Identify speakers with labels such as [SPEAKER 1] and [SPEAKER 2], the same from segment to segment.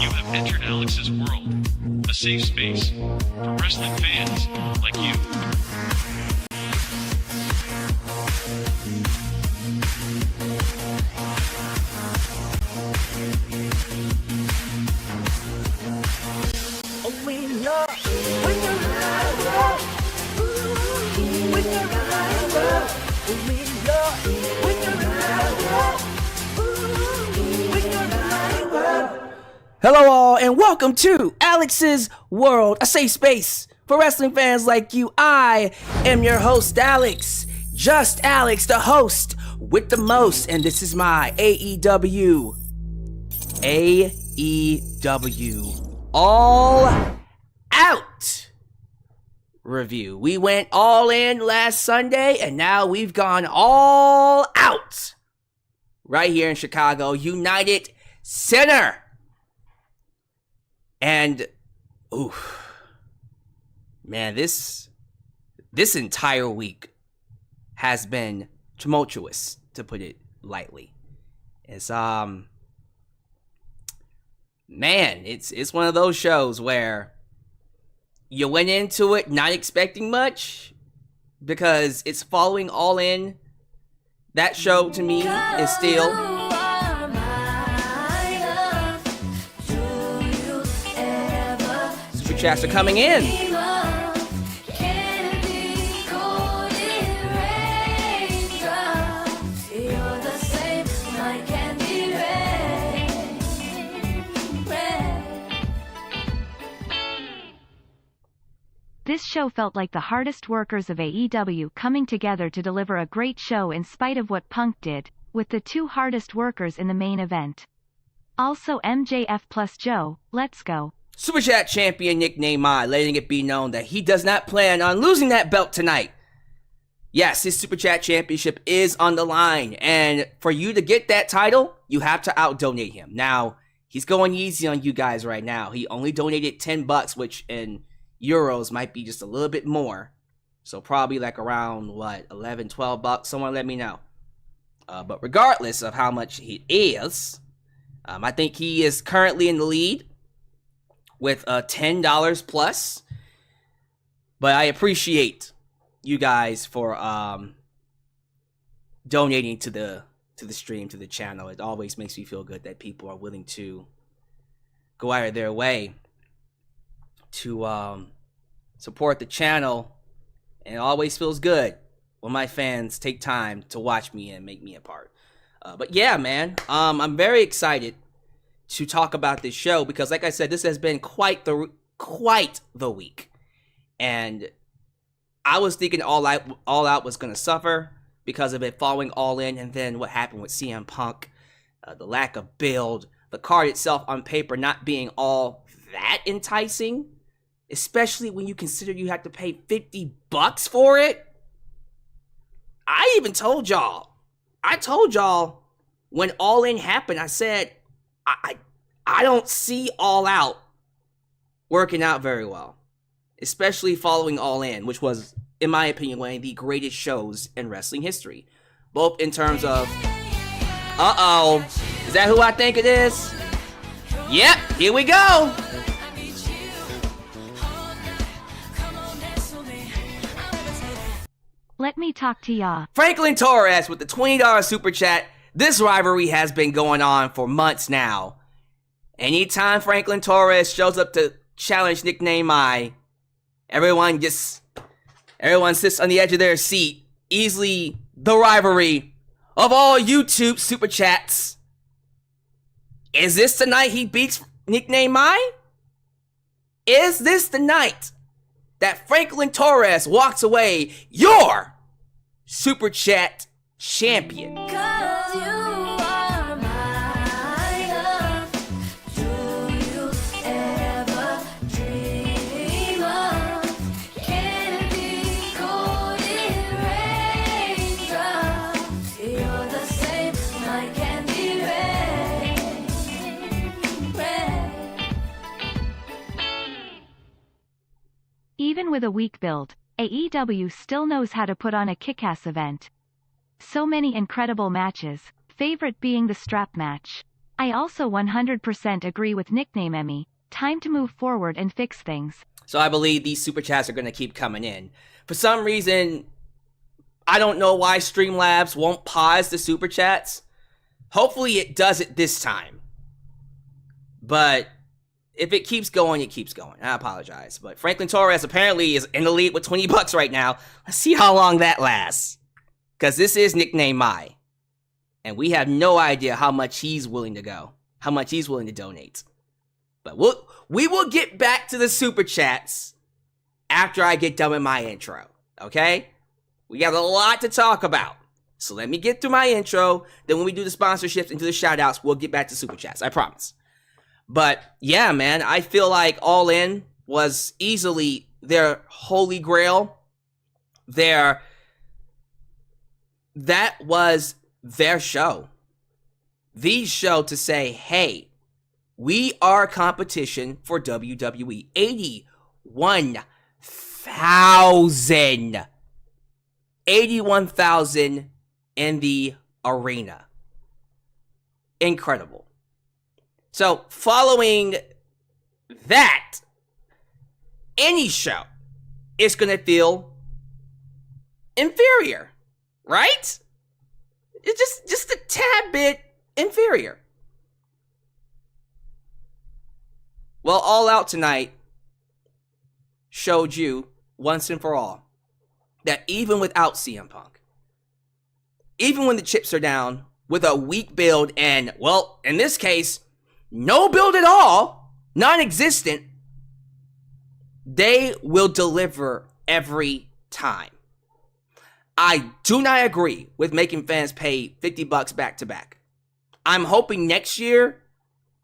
[SPEAKER 1] You have entered Alyx's world, a safe space for wrestling fans like you.
[SPEAKER 2] Hello all, and welcome to Alyx's World, a safe space for wrestling fans like you. I am your host, Alyx. Just Alyx, the host with the most, and this is my AEW All Out review. We went all in last Sunday, and now we've gone all out right here in Chicago, United Center. And, man, this entire week has been tumultuous, to put it lightly. It's, man, it's one of those shows where you went into it not expecting much because it's following All In. That show, to me, is still... Chats are coming in.
[SPEAKER 3] This show felt like the hardest workers of AEW coming together to deliver a great show in spite of what Punk did, with the two hardest workers in the main event. Also MJF plus Joe, let's go.
[SPEAKER 2] Superchat champion nickname Mai, letting it be known that he does not plan on losing that belt tonight. Yes, his Superchat championship is on the line, and for you to get that title, you have to out-donate him. Now, he's going easy on you guys right now. He only donated $10, which in euros might be just a little bit more. So probably like around, $11, $12? Someone let me know. But regardless of how much he is, I think he is currently in the lead with $10 plus. But I appreciate you guys for donating to the stream, to the channel. It always makes me feel good that people are willing to go out of their way to support the channel. And it always feels good when my fans take time to watch me and make me a part. But yeah, man, I'm very excited to talk about this show because, like I said, this has been quite the week, and I was thinking All Out was going to suffer because of it following All In, and then what happened with CM Punk, the lack of build, the card itself on paper not being all that enticing, especially when you consider you have to pay $50 for it. I even told y'all when All In happened, I said, I don't see All Out working out very well, especially following All In, which was, in my opinion, one of the greatest shows in wrestling history. Both in terms of, is that who I think it is? Yep, here we go.
[SPEAKER 3] Let me talk to ya.
[SPEAKER 2] Franklin Torres with the $20 super chat. This rivalry has been going on for months now. Anytime Franklin Torres shows up to challenge nickname Mai, everyone sits on the edge of their seat. Easily the rivalry of all YouTube super chats. Is this the night he beats nickname Mai? Is this the night that Franklin Torres walks away your super chat champion?
[SPEAKER 3] Even with a weak build, AEW still knows how to put on a kick-ass event. So many incredible matches, favorite being the strap match. I also 100% agree with Nickname Emmy. Time to move forward and fix things.
[SPEAKER 2] So I believe these super chats are going to keep coming in. For some reason, I don't know why Streamlabs won't pause the super chats. Hopefully it does it this time. But if it keeps going, it keeps going. I apologize. But Franklin Torres apparently is in the lead with $20 right now. Let's see how long that lasts. Because this is Nickname Mai. And we have no idea how much he's willing to go. How much he's willing to donate. But we will get back to the super chats after I get done with my intro. Okay? We got a lot to talk about. So let me get through my intro. Then when we do the sponsorships and do the shout outs, we'll get back to super chats. I promise. But yeah, man, I feel like All In was easily their holy grail. That was their show. The show to say, hey, we are competition for WWE. 81,000. 81,000 in the arena. Incredible. So, following that, any show is going to feel inferior, right? It's just a tad bit inferior. Well, All Out tonight showed you once and for all that even without CM Punk, even when the chips are down, with a weak build and, well, in this case, no build at all, non-existent, they will deliver every time. I do not agree with making fans pay $50 back to back. I'm hoping next year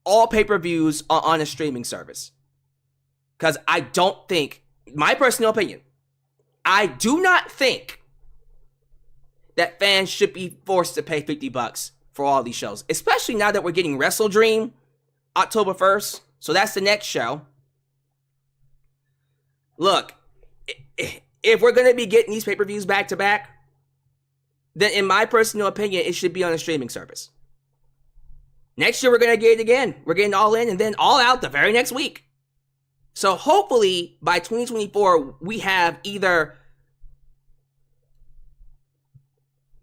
[SPEAKER 2] all pay-per-views are on a streaming service. Because I don't think, my personal opinion, I do not think that fans should be forced to pay $50 for all these shows. Especially now that we're getting Wrestle Dream October 1st. So that's the next show. Look, if we're going to be getting these pay-per-views back to back, then in my personal opinion, it should be on a streaming service. Next year, we're going to get it again. We're getting All In and then All Out the very next week. So hopefully by 2024, we have either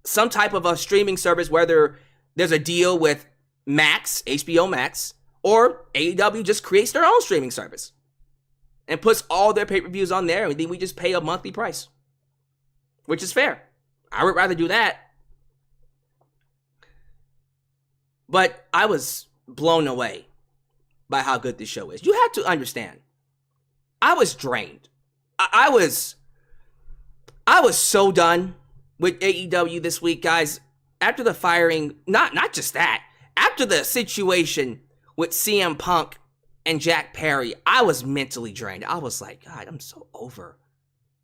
[SPEAKER 2] some type of a streaming service, whether there's a deal with Max, HBO Max, or AEW just creates their own streaming service and puts all their pay-per-views on there, and then we just pay a monthly price, which is fair. I would rather do that. But I was blown away by how good this show is. You have to understand, I was drained. I was so done with AEW this week, guys. After the firing, not just that, after the situation with CM Punk and Jack Perry, I was mentally drained. I was like, God, I'm so over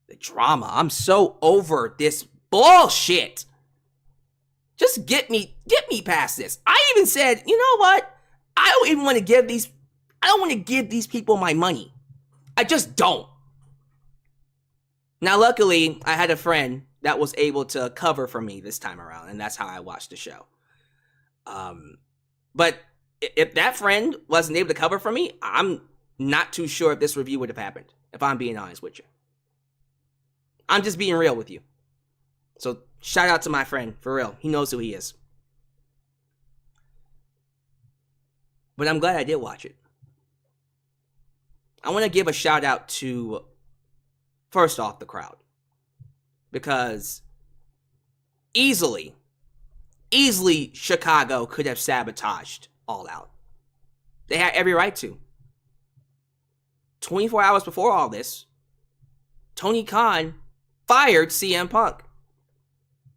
[SPEAKER 2] the drama. I'm so over this bullshit. Just get me past this. I even said, you know what? I don't want to give these people my money. I just don't. Now, luckily, I had a friend that was able to cover for me this time around, and that's how I watched the show. But if that friend wasn't able to cover for me, I'm not too sure if this review would have happened, if I'm being honest with you. I'm just being real with you. So, shout out to my friend, for real. He knows who he is. But I'm glad I did watch it. I want to give a shout out to, first off, the crowd. Because easily Chicago could have sabotaged All Out. They had every right to. 24 hours before all this, Tony Khan fired CM Punk.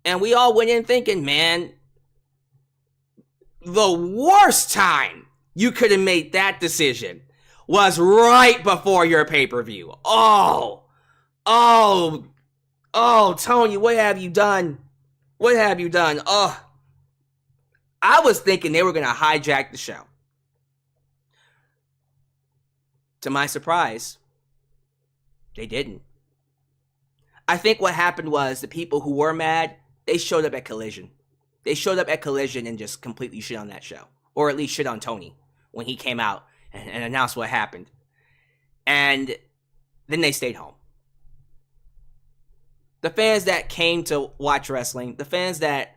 [SPEAKER 2] And we all went in thinking, man, the worst time you could have made that decision was right before your pay-per-view. Oh, Tony, what have you done? What have you done? Oh, I was thinking they were going to hijack the show. To my surprise, they didn't. I think what happened was the people who were mad, they showed up at Collision. They showed up at Collision and just completely shit on that show. or at least shit on Tony when he came out and announced what happened. And then they stayed home. The fans that came to watch wrestling, the fans that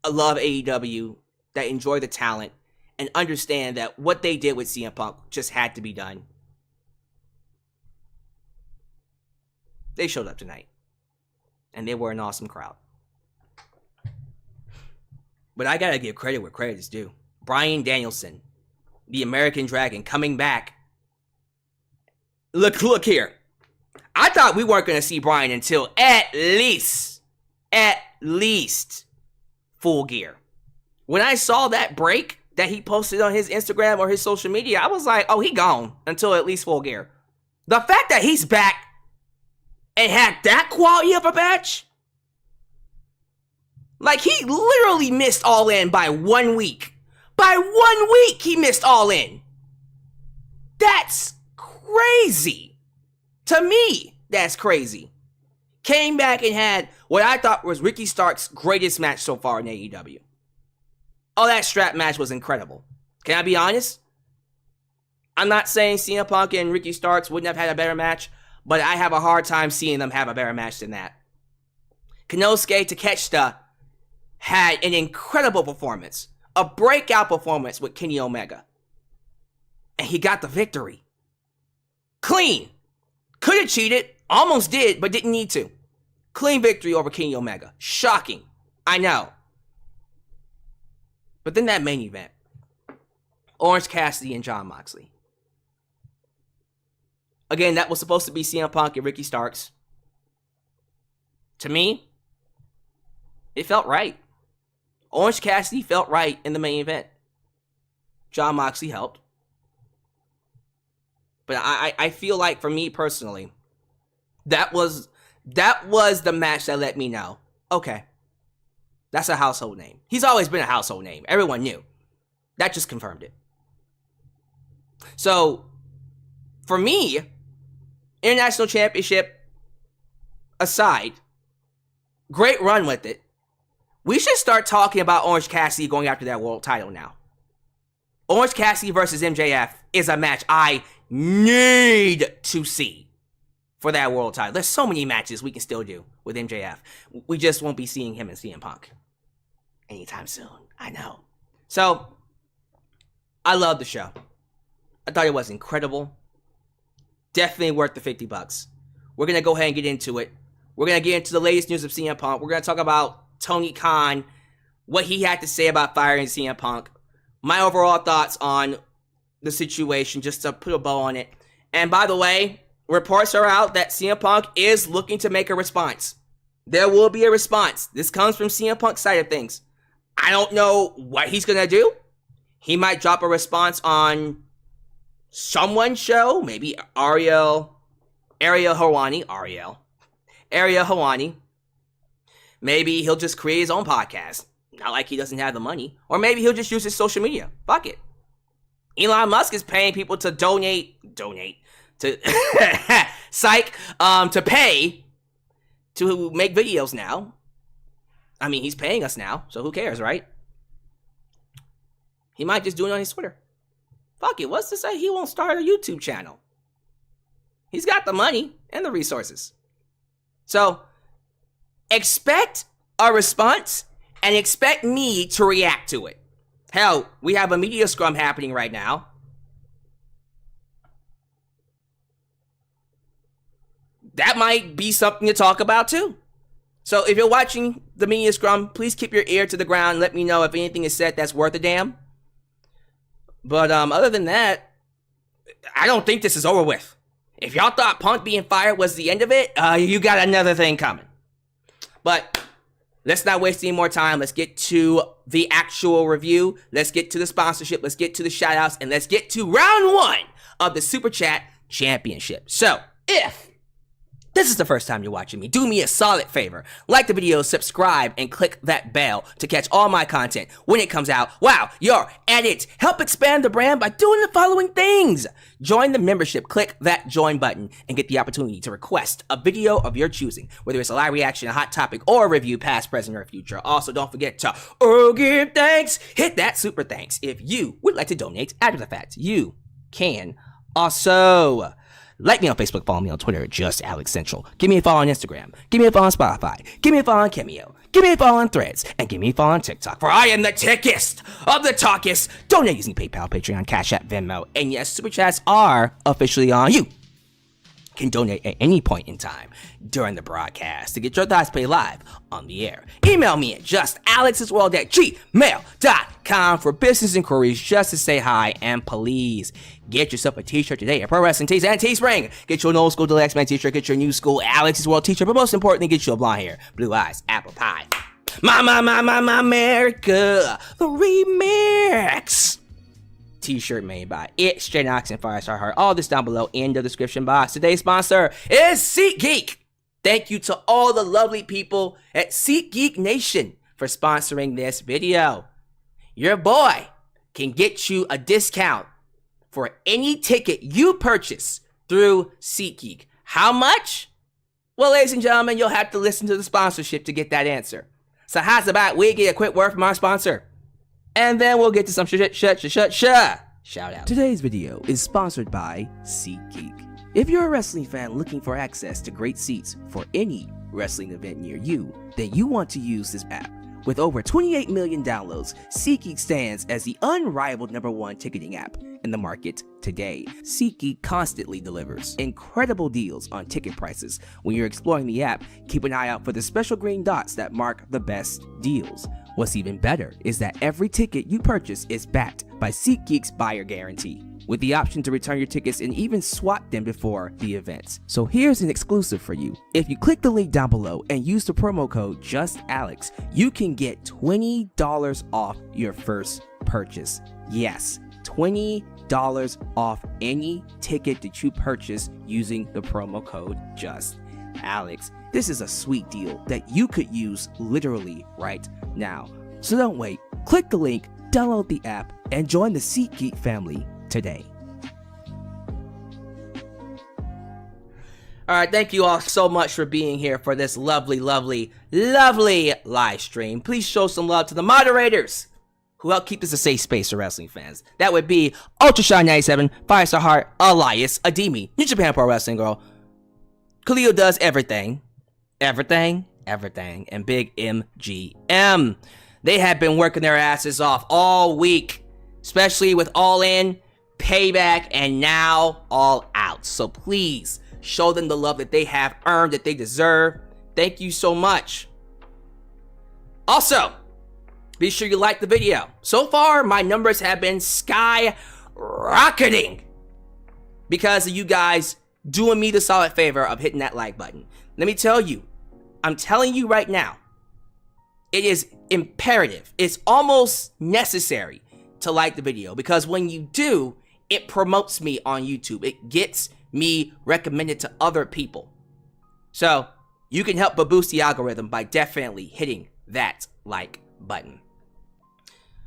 [SPEAKER 2] love AEW, that enjoy the talent, and understand that what they did with CM Punk just had to be done. They showed up tonight. And they were an awesome crowd. But I gotta give credit where credit is due. Bryan Danielson, the American Dragon, coming back. Look here. I thought we weren't gonna see Bryan until at least Full Gear. When I saw that break that he posted on his Instagram or his social media, I was like, oh, he gone until at least Full Gear. The fact that he's back and had that quality of a match, like he literally missed All In by 1 week. By 1 week, he missed All In. That's crazy. To me, that's crazy. Came back and had what I thought was Ricky Stark's greatest match so far in AEW. Oh, that strap match was incredible. Can I be honest? I'm not saying CM Punk and Ricky Starks wouldn't have had a better match, but I have a hard time seeing them have a better match than that. Konosuke Takeshita had an incredible performance. A breakout performance with Kenny Omega. And he got the victory. Clean. Could have cheated. Almost did, but didn't need to. Clean victory over Kenny Omega. Shocking. I know. But then that main event. Orange Cassidy and Jon Moxley. Again, that was supposed to be CM Punk and Ricky Starks. To me, it felt right. Orange Cassidy felt right in the main event. Jon Moxley helped. But I feel like, for me personally, that was the match that let me know, okay, that's a household name. He's always been a household name. Everyone knew. That just confirmed it. So, for me, International Championship aside, great run with it. We should start talking about Orange Cassidy going after that world title now. Orange Cassidy versus MJF is a match I need to see for that world title. There's so many matches we can still do with MJF. We just won't be seeing him and CM Punk anytime soon. I know. So, I love the show. I thought it was incredible. Definitely worth the $50. We're going to go ahead and get into it. We're going to get into the latest news of CM Punk. We're going to talk about Tony Khan, what he had to say about firing CM Punk, my overall thoughts on the situation, just to put a bow on it. And by the way, reports are out that CM Punk is looking to make a response. There will be a response. This comes from CM Punk's side of things. I don't know what he's going to do. He might drop a response on someone's show, maybe Ariel Helwani. Maybe he'll just create his own podcast. Not like he doesn't have the money. Or maybe he'll just use his social media. Fuck it. Elon Musk is paying people to donate to to pay to make videos now. I mean, he's paying us now, so who cares, right? He might just do it on his Twitter. Fuck it, what's to say he won't start a YouTube channel? He's got the money and the resources. So, expect a response and expect me to react to it. Hell, we have a media scrum happening right now. That might be something to talk about too. So if you're watching the media scrum, please keep your ear to the ground and let me know if anything is said that's worth a damn. But other than that, I don't think this is over with. If y'all thought Punk being fired was the end of it, you got another thing coming. But let's not waste any more time. Let's get to the actual review. Let's get to the sponsorship. Let's get to the shoutouts. And let's get to round one of the Super Chat Championship. So, if this is the first time you're watching me, do me a solid favor. Like the video, subscribe, and click that bell to catch all my content when it comes out. Wow, you're at it. Help expand the brand by doing the following things. Join the membership, click that join button, and get the opportunity to request a video of your choosing, whether it's a live reaction, a hot topic, or a review, past, present, or future. Also, don't forget to give thanks. Hit that super thanks. If you would like to donate after the fact, you can also like me on Facebook, follow me on Twitter, just Alyx Central. Give me a follow on Instagram. Give me a follow on Spotify. Give me a follow on Cameo. Give me a follow on Threads. And give me a follow on TikTok. For I am the tickest of the talkest. Donate using PayPal, Patreon, Cash App, Venmo. And yes, Super Chats are officially on. You can donate at any point in time during the broadcast to get your thoughts played live on the air. Email me at justalyxsworld@gmail.com for business inquiries, just to say hi, and please get yourself a t-shirt today at Pro Wrestling Tees and Teespring. Get you an old school Deluxe Man t-shirt, get your new school Alex's World t-shirt, but most importantly, get you a blonde hair, blue eyes, apple pie. My America, the remix t-shirt made by Straight Ox and Firestar Heart. All this down below in the description box. Today's sponsor is SeatGeek. Thank you to all the lovely people at SeatGeek Nation for sponsoring this video. Your boy can get you a discount for any ticket you purchase through SeatGeek. How much? Well, ladies and gentlemen, you'll have to listen to the sponsorship to get that answer. So how's about we get a quick word from our sponsor? And then we'll get to some shout out. Today's video is sponsored by SeatGeek. If you're a wrestling fan looking for access to great seats for any wrestling event near you, then you want to use this app. With over 28 million downloads, SeatGeek stands as the unrivaled #1 ticketing app in the market today. SeatGeek constantly delivers incredible deals on ticket prices. When you're exploring the app, keep an eye out for the special green dots that mark the best deals. What's even better is that every ticket you purchase is backed by SeatGeek's buyer guarantee, with the option to return your tickets and even swap them before the events. So here's an exclusive for you. If you click the link down below and use the promo code JustAlex, you can get $20 off your first purchase. Yes, $20 off any ticket that you purchase using the promo code JustAlex. This is a sweet deal that you could use literally right now. So don't wait. Click the link, download the app, and join the SeatGeek family today. All right, thank you all so much for being here for this lovely live stream. Please show some love to the moderators who help keep this a safe space for wrestling fans. That would be UltraShine97, Firestar Heart, Elias, Ademi, New Japan Pro Wrestling Girl, Khalil Does Everything, and Big MGM. They have been working their asses off all week, especially with All In, Payback, and now All Out. So please show them the love that they have earned, that they deserve. Thank you so much. Also, be sure you like the video. So far, my numbers have been skyrocketing because of you guys doing me the solid favor of hitting that like button. Let me tell you, I'm telling you right now, it is imperative, it's almost necessary to like the video, because when you do, it promotes me on YouTube. It gets me recommended to other people. So you can help boost the algorithm by definitely hitting that like button.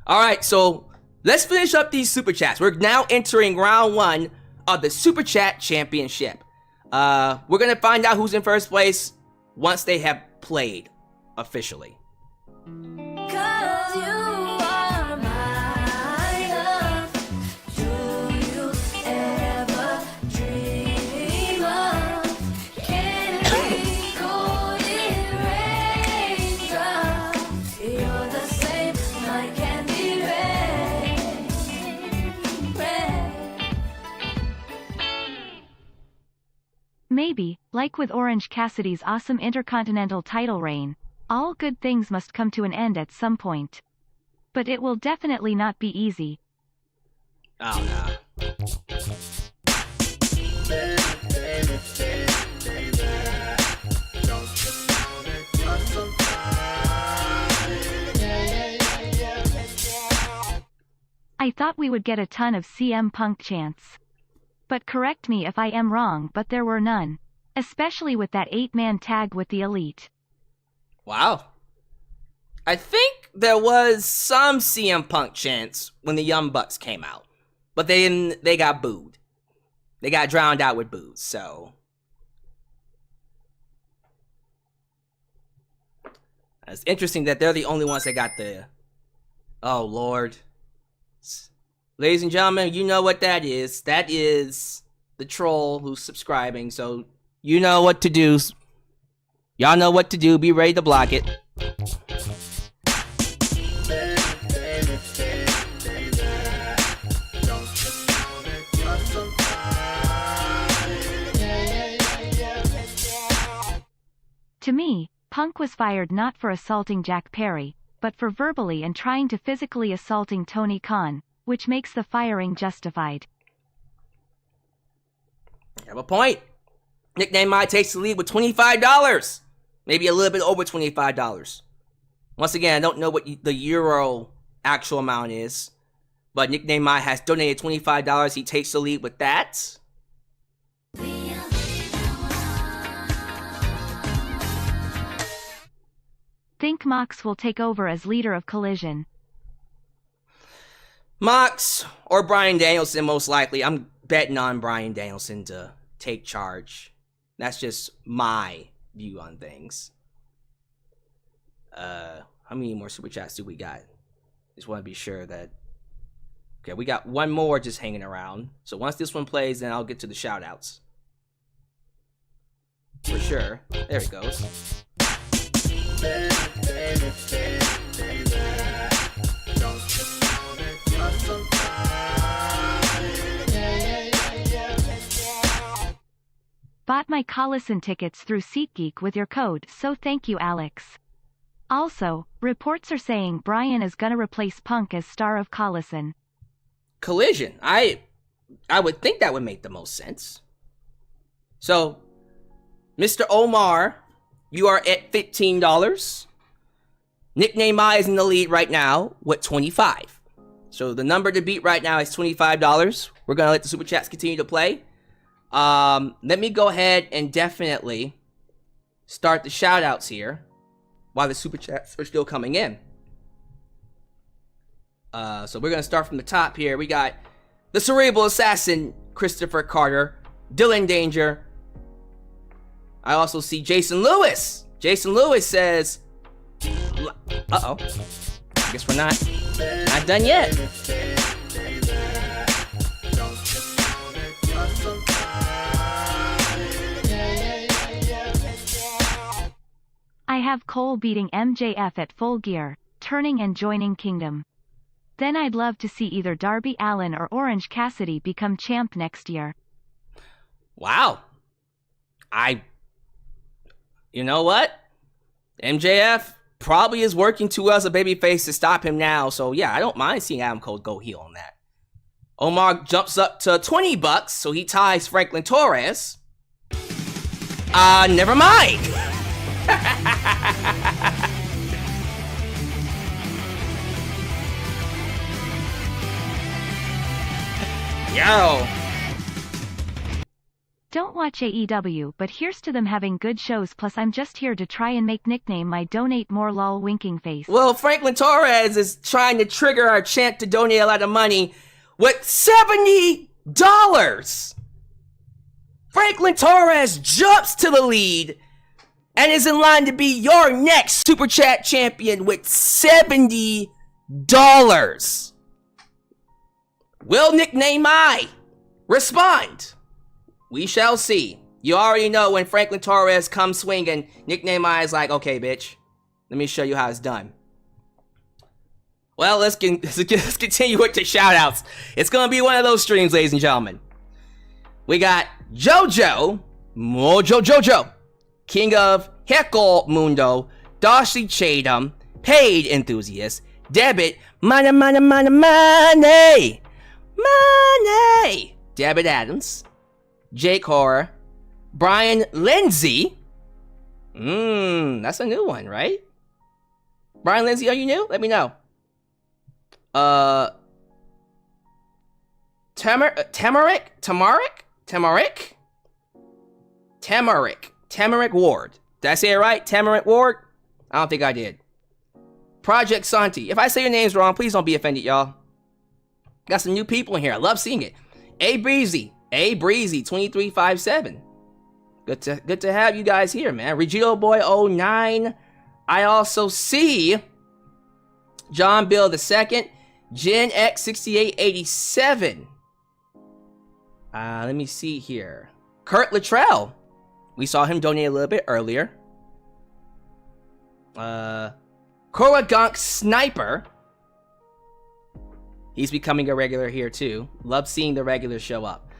[SPEAKER 2] All right, so let's finish up these super chats. We're now entering round 1 of the Super Chat Championship. We're gonna find out who's in first place once they have played officially.
[SPEAKER 3] Maybe, like with Orange Cassidy's awesome Intercontinental title reign, all good things must come to an end at some point. But it will definitely not be easy.
[SPEAKER 2] Oh, no.
[SPEAKER 3] I thought we would get a ton of CM Punk chants. But correct me if I am wrong, but there were none. especially with that 8-man tag with the Elite.
[SPEAKER 2] Wow. I think there was some CM Punk chants when the Young Bucks came out, but they got booed. They got drowned out with boos, so it's interesting that they're the only ones that got the... Oh, Lord. Ladies and gentlemen, you know what that is. That is the troll who's subscribing, so you know what to do. Y'all know what to do. Be ready to block it.
[SPEAKER 3] To me, Punk was fired not for assaulting Jack Perry, but for verbally and trying to physically assaulting Tony Khan, which makes the firing justified.
[SPEAKER 2] You have a point. Nickname My takes the lead with $25. Maybe a little bit over $25. Once again, I don't know what the euro actual amount is, but Nickname My has donated $25. He takes the lead with that.
[SPEAKER 3] Think Mox will take over as leader of Collision.
[SPEAKER 2] Mox or Bryan Danielson, most likely. I'm betting on Bryan Danielson to take charge. That's just my view on things. How many more super chats do we got? Just want to be sure that... Okay, we got one more just hanging around. So once this one plays, then I'll get to the shout outs. For sure. There it goes.
[SPEAKER 3] Bought my Collison tickets through SeatGeek with your code, so thank you, Alyx. Also, reports are saying Bryan is gonna replace Punk as star of Collison.
[SPEAKER 2] Collision. I would think that would make the most sense. So, Mr. Omar, you are at $15. Nickname I is in the lead right now with $25. So the number to beat right now is $25. We're gonna let the super chats continue to play. Let me go ahead and definitely start the shout outs here while the super chats are still coming in. So we're gonna start from the top here. We got the Cerebral Assassin, Christopher Carter, Dylan Danger. I also see Jason Lewis. Jason Lewis says, uh-oh. I guess we're not done yet.
[SPEAKER 3] I have Cole beating MJF at Full Gear, turning and joining Kingdom. Then I'd love to see either Darby Allin or Orange Cassidy become champ next year.
[SPEAKER 2] Wow. You know what? MJF probably is working too well as a babyface to stop him now. So yeah, I don't mind seeing Adam Cole go heel on that. Omar jumps up to $20, so he ties Franklin Torres. Never mind. Yo.
[SPEAKER 3] Don't watch AEW, but here's to them having good shows, plus I'm just here to try and make Nickname My donate more lol winking face.
[SPEAKER 2] Well, Franklin Torres is trying to trigger our chant to donate a lot of money with $70. Franklin Torres jumps to the lead and is in line to be your next Super Chat champion with $70. Will Nickname I respond? We shall see. You already know when Franklin Torres comes swinging, Nickname I is like, okay, bitch, let me show you how it's done. Well, let's continue with the shoutouts. It's going to be one of those streams, ladies and gentlemen. We got Mojo Jojo, King of Heckle Mundo, Darcy Chatham, Paid Enthusiast, Debit, Money, Debit Adams, Jake Horror, Brian Lindsay. That's a new one, right? Brian Lindsay, are you new? Let me know. Tamarick, Tamarick Ward. Did I say it right? Tamarick Ward? I don't think I did. Project Santi. If I say your names wrong, please don't be offended, y'all. Got some new people in here. I love seeing it. A Breezy 2357. Good to have you guys here, man. Regito Boy 09. I also see John Bill II. Gen X 6887. Let me see here. Kurt Luttrell. We saw him donate a little bit earlier. Koragunk Sniper. He's becoming a regular here too. Love seeing the regulars show up.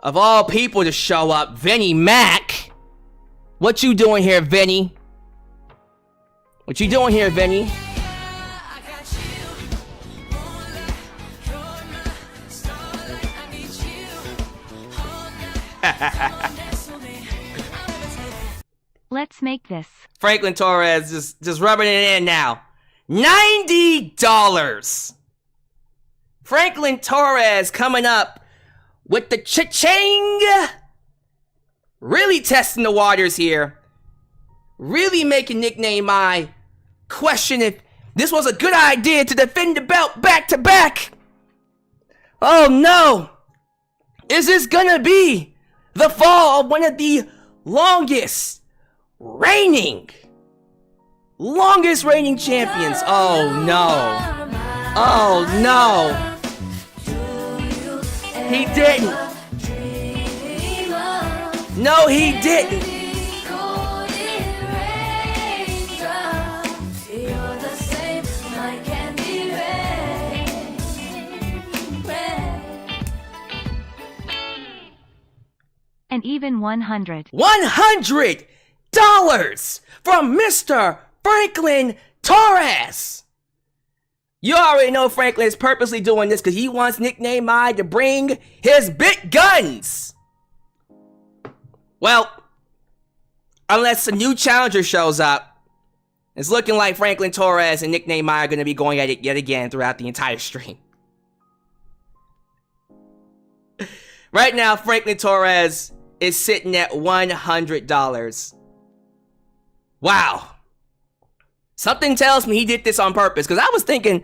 [SPEAKER 2] Of all people to show up, Vinnie Mac. What you doing here, Vinnie? What you doing here, Vinnie?
[SPEAKER 3] Let's make this.
[SPEAKER 2] Franklin Torres just rubbing it in now. $90. Franklin Torres coming up with the cha-ching. Really testing the waters here. Really making Nickname I question if this was a good idea to defend the belt back to back. Oh no. Is this gonna be the fall of one of the longest reigning champions? Oh no. Oh no. He didn't. No, he didn't.
[SPEAKER 3] And even $100
[SPEAKER 2] from Mr. Franklin Torres. You already know Franklin is purposely doing this because he wants Nickname I to bring his big guns. Well, unless a new challenger shows up, it's looking like Franklin Torres and Nickname I are going to be going at it yet again throughout the entire stream. Right now, Franklin Torres is sitting at $100. Wow. Something tells me he did this on purpose, because I was thinking,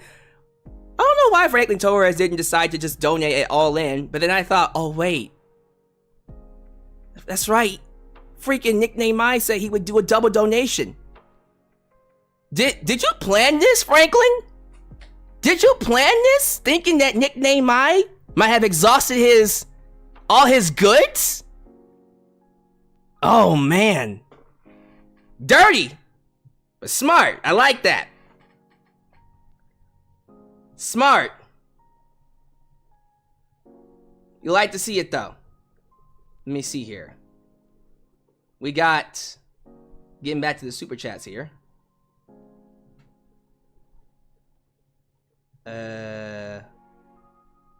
[SPEAKER 2] I don't know why Franklin Torres didn't decide to just donate it all in, but then I thought, oh wait, that's right. Freaking Nickname I said he would do a double donation. Did you plan this, Franklin? Did you plan this, thinking that Nickname I might have exhausted all his goods? Oh man. Dirty, but smart. I like that. Smart. You like to see it though. Let me see here. We got, getting back to the super chats here.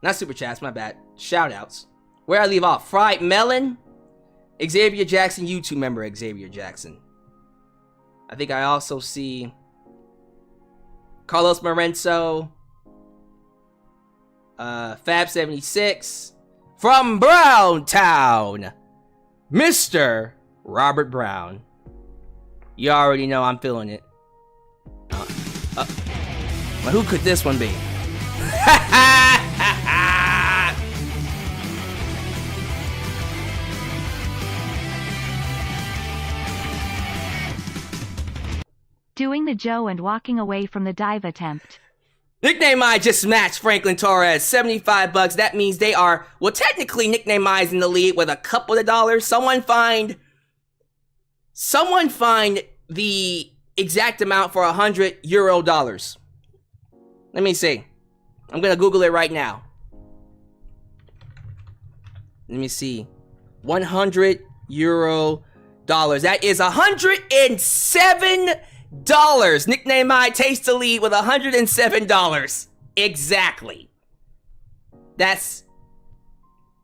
[SPEAKER 2] Not super chats, my bad. Shout outs. Where I leave off? Fried Melon. Xavier Jackson, YouTube member Xavier Jackson. I think I also see Carlos Morenzo, Fab76 from Browntown, Mr. Robert Brown. You already know I'm feeling it. But who could this one be?
[SPEAKER 3] Doing the Joe and walking away from the dive attempt.
[SPEAKER 2] Nickname I just matched Franklin Torres, $75. That means they are, well, technically Nickname I's in the lead with a couple of dollars. Someone find the exact amount for €100. Let me see. I'm gonna Google it right now. Let me see. €100. That is $107. Nickname I takes the lead with $107. Exactly. That's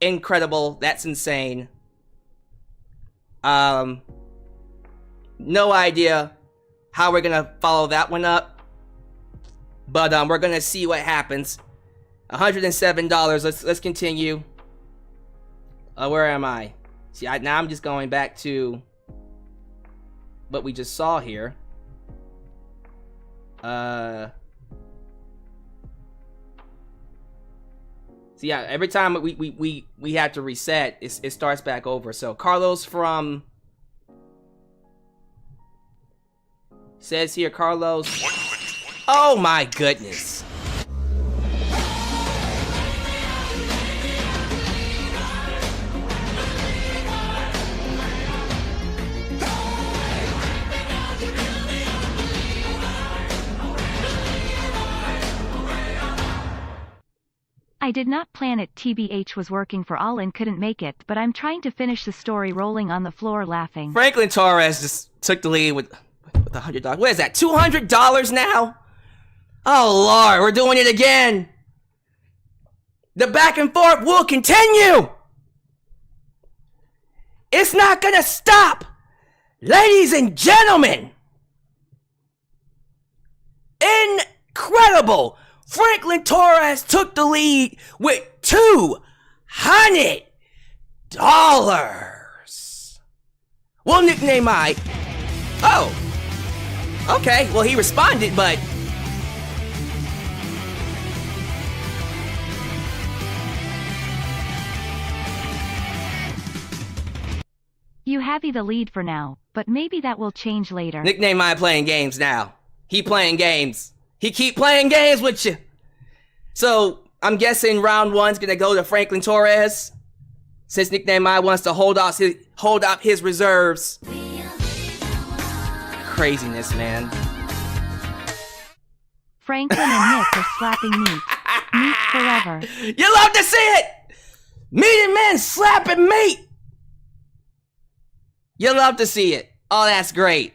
[SPEAKER 2] incredible. That's insane. No idea how we're gonna follow that one up, but we're gonna see what happens. $107. Let's continue. Where am I? See, now I'm just going back to what we just saw here. So yeah, every time we have to reset, it starts back over. So Carlos from says here, Carlos. Oh my goodness.
[SPEAKER 3] I did not plan it. TBH was working for All and couldn't make it, but I'm trying to finish the story, rolling on the floor laughing.
[SPEAKER 2] Franklin Torres just took the lead with $100. What is that? $200 now? Oh Lord, we're doing it again. The back and forth will continue. It's not gonna stop. Ladies and gentlemen. Incredible. Franklin Torres took the lead with $200. Well, nickname I. Oh. Okay, well, he responded, but.
[SPEAKER 3] You have the lead for now, but maybe that will change later.
[SPEAKER 2] Nickname I playing games now. He playing games. He keep playing games with you. So, I'm guessing round one's gonna go to Franklin Torres. Since Nickname I wants to hold out his reserves. Craziness, man.
[SPEAKER 3] Franklin and Nick are slapping meat. Meat forever.
[SPEAKER 2] You love to see it! Meat and men slapping meat! You love to see it. Oh, that's great.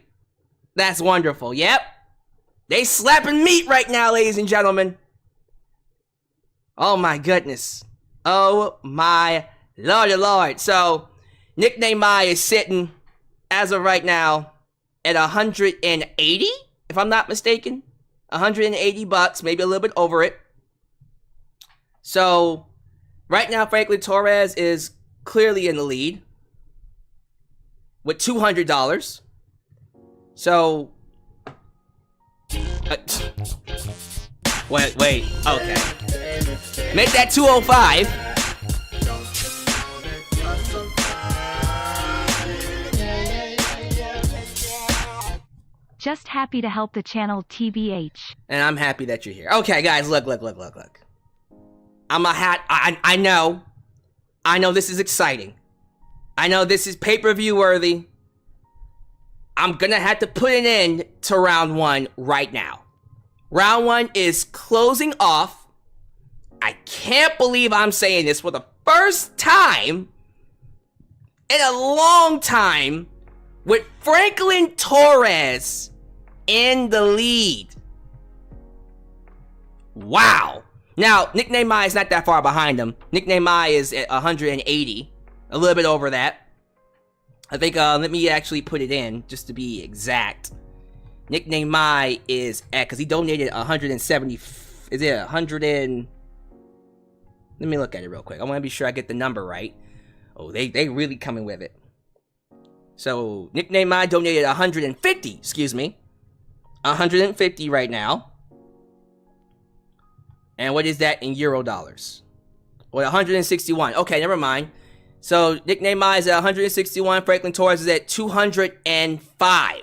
[SPEAKER 2] That's wonderful. Yep. They slapping meat right now, ladies and gentlemen. Oh my goodness. Oh my Lord. So, Nickname I is sitting, as of right now, at 180, if I'm not mistaken. $180, maybe a little bit over it. So, right now, Franklin Torres is clearly in the lead with $200. So, wait, okay. Make that 205.
[SPEAKER 3] Just happy to help the channel, TBH.
[SPEAKER 2] And I'm happy that you're here. Okay, guys, look. I know this is exciting. I know this is pay-per-view worthy. I'm gonna have to put an end to round one right now. Round one is closing off. I can't believe I'm saying this for the first time in a long time with Franklin Torres in the lead. Wow. Now, Nickname I is not that far behind him. Nickname I is at 180. A little bit over that. I think, let me actually put it in, just to be exact. Nickname I is at, because he donated 170, is it 100 and... Let me look at it real quick. I want to be sure I get the number right. Oh, they really coming with it. So, Nickname I donated 150, excuse me. 150 right now. And what is that in Euro dollars? Well, 161. Okay, never mind. So, Nickname I is at 161. Franklin Torres is at 205.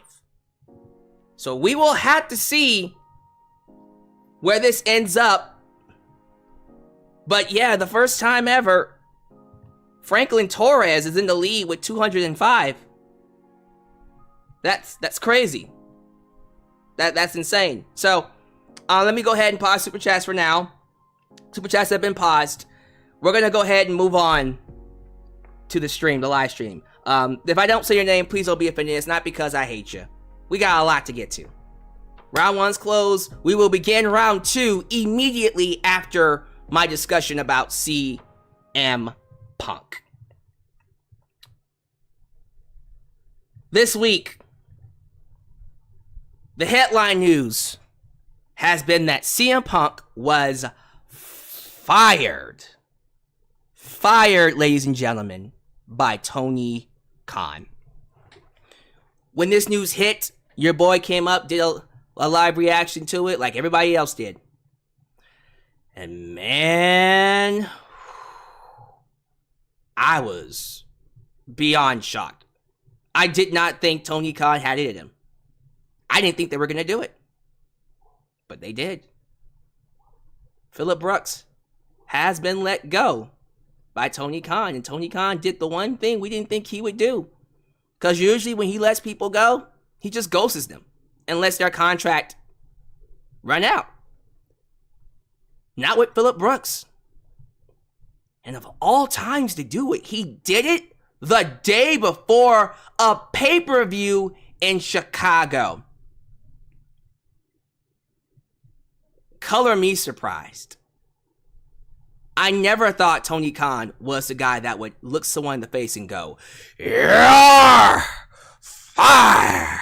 [SPEAKER 2] So, we will have to see where this ends up. But yeah, the first time ever, Franklin Torres is in the lead with 205. That's crazy. That's insane. So, let me go ahead and pause Super Chats for now. Super Chats have been paused. We're going to go ahead and move on to the stream, the live stream. If I don't say your name, please don't be offended. It's not because I hate you. We got a lot to get to. Round one's closed. We will begin round two immediately after my discussion about CM Punk. This week, the headline news has been that CM Punk was fired. Fired, ladies and gentlemen. by Tony Khan. When this news hit, your boy came up, did a live reaction to it like everybody else did. And man, I was beyond shocked. I did not think Tony Khan had it in him. I didn't think they were going to do it. But they did. Phillip Brooks has been let go by Tony Khan. And Tony Khan did the one thing we didn't think he would do. Because usually when he lets people go, he just ghosts them and lets their contract run out. Not with Phillip Brooks. And of all times to do it, he did it the day before a pay-per-view in Chicago. Color me surprised. I never thought Tony Khan was the guy that would look someone in the face and go, "You're fired."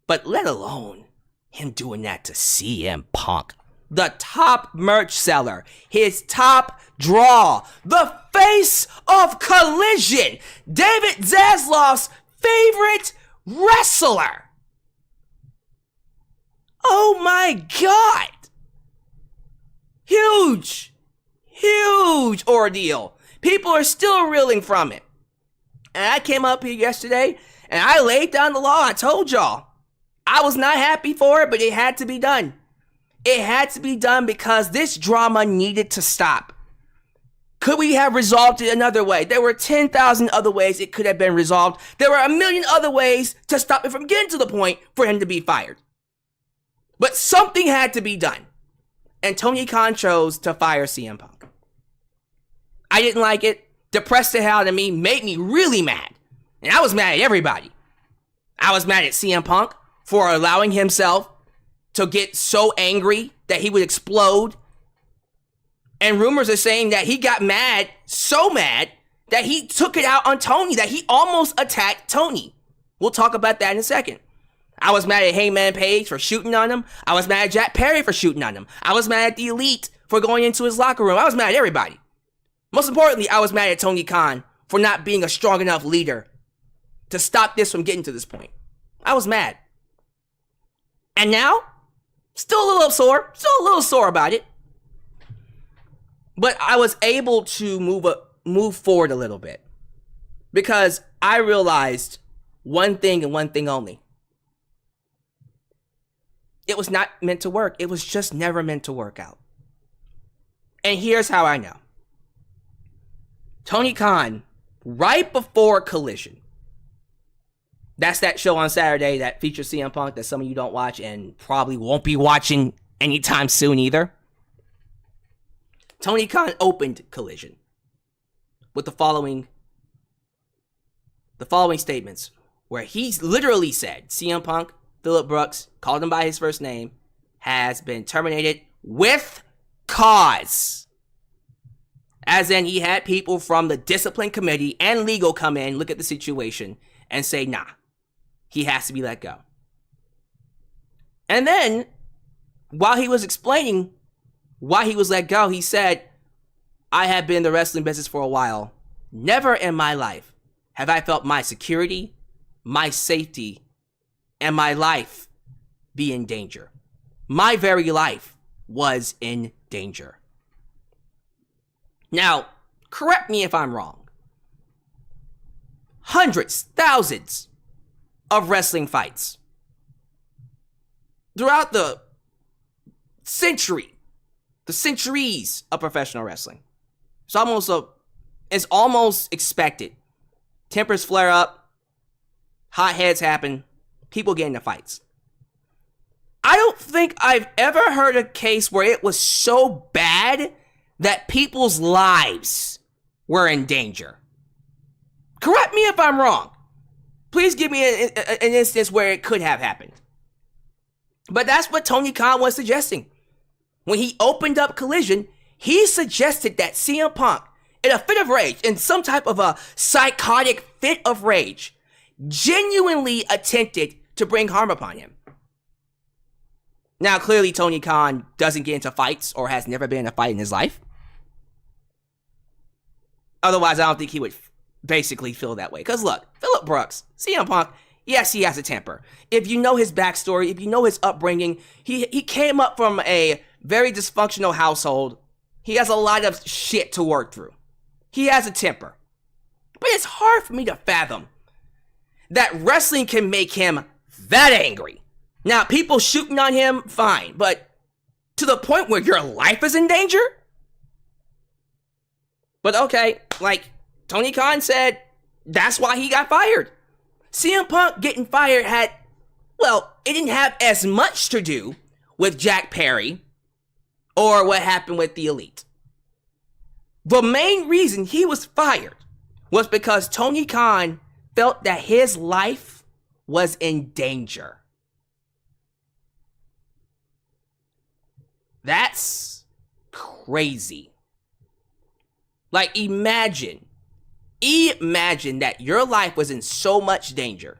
[SPEAKER 2] But let alone him doing that to CM Punk, the top merch seller, his top draw, the face of Collision, David Zaslav's favorite wrestler. Oh my God. Huge ordeal. People are still reeling from it. And I came up here yesterday and I laid down the law. I told y'all. I was not happy for it, but it had to be done. It had to be done because this drama needed to stop. Could we have resolved it another way? There were 10,000 other ways it could have been resolved. There were a million other ways to stop it from getting to the point for him to be fired. But something had to be done. And Tony Khan chose to fire CM Punk. I didn't like it. Depressed the hell out of me. Made me really mad. And I was mad at everybody. I was mad at CM Punk for allowing himself to get so angry that he would explode. And rumors are saying that he got mad, so mad, that he took it out on Tony, that he almost attacked Tony. We'll talk about that in a second. I was mad at Hangman Page for shooting on him. I was mad at Jack Perry for shooting on him. I was mad at the Elite for going into his locker room. I was mad at everybody. Most importantly, I was mad at Tony Khan for not being a strong enough leader to stop this from getting to this point. I was mad. And now, still a little sore about it. But I was able to move forward a little bit. Because I realized one thing and one thing only. It was not meant to work. It was just never meant to work out. And here's how I know. Tony Khan, right before Collision, that's that show on Saturday that features CM Punk that some of you don't watch and probably won't be watching anytime soon either. Tony Khan opened Collision with the following statements where he literally said CM Punk, Phillip Brooks, called him by his first name, has been terminated with cause. As in, he had people from the discipline committee and legal come in, look at the situation, and say, nah, he has to be let go. And then, while he was explaining why he was let go, he said, I have been in the wrestling business for a while. Never in my life have I felt my security, my safety, and my life be in danger. My very life was in danger. Now, correct me if I'm wrong. Hundreds, thousands of wrestling fights throughout the centuries of professional wrestling. It's almost expected. Tempers flare up, hot heads happen, people get into fights. I don't think I've ever heard a case where it was so bad that people's lives were in danger. Correct me if I'm wrong. Please give me an instance where it could have happened. But that's what Tony Khan was suggesting. When he opened up Collision, he suggested that CM Punk, in a fit of rage, in some type of a psychotic fit of rage, genuinely attempted to bring harm upon him. Now, clearly, Tony Khan doesn't get into fights or has never been in a fight in his life. Otherwise, I don't think he would basically feel that way. Because look, Phillip Brooks, CM Punk, yes, he has a temper. If you know his backstory, if you know his upbringing, he came up from a very dysfunctional household. He has a lot of shit to work through. He has a temper. But it's hard for me to fathom that wrestling can make him that angry. Now, people shooting on him, fine. But to the point where your life is in danger? But okay, like Tony Khan said, that's why he got fired. CM Punk getting fired it didn't have as much to do with Jack Perry or what happened with the Elite. The main reason he was fired was because Tony Khan felt that his life was in danger. That's crazy. Like, imagine that your life was in so much danger.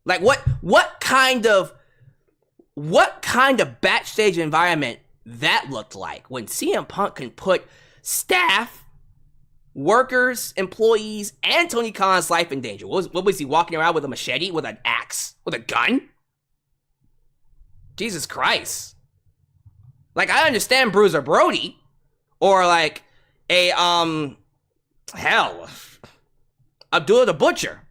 [SPEAKER 2] Like, what kind of backstage environment that looked like when CM Punk can put staff, workers, employees, and Tony Khan's life in danger? What was he walking around with a machete, with an axe, with a gun? Jesus Christ. Like, I understand Bruiser Brody, or like a Abdullah the Butcher.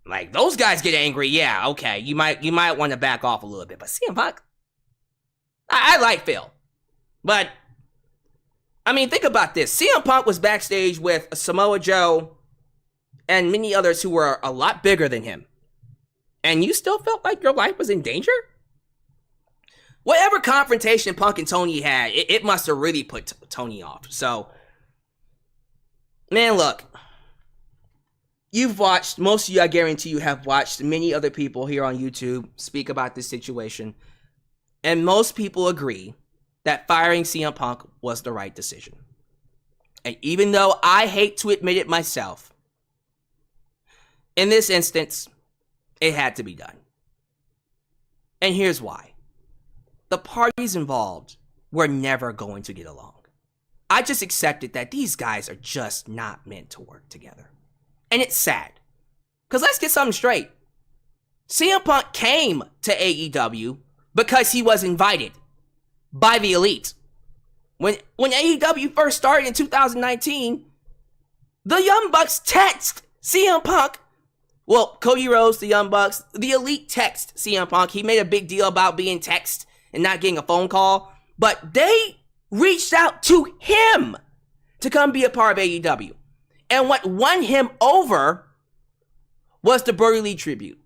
[SPEAKER 2] Like, those guys get angry, yeah, okay, you might want to back off a little bit. But CM Punk, I like Phil. But, I mean, think about this. CM Punk was backstage with Samoa Joe and many others who were a lot bigger than him. And you still felt like your life was in danger? Whatever confrontation Punk and Tony had, it must have really put Tony off. So, man, look. You've watched, most of you, I guarantee you, have watched many other people here on YouTube speak about this situation. And most people agree that firing CM Punk was the right decision. And even though I hate to admit it myself, in this instance, it had to be done. And here's why. The parties involved were never going to get along. I just accepted that these guys are just not meant to work together. And it's sad. Because let's get something straight. CM Punk came to AEW because he was invited by the Elite. When AEW first started in 2019, the Young Bucks text CM Punk. Well, Cody Rhodes, the Young Bucks, the Elite text CM Punk. He made a big deal about being text and not getting a phone call. But they reached out to him to come be a part of AEW. And what won him over was the Brody Lee tribute.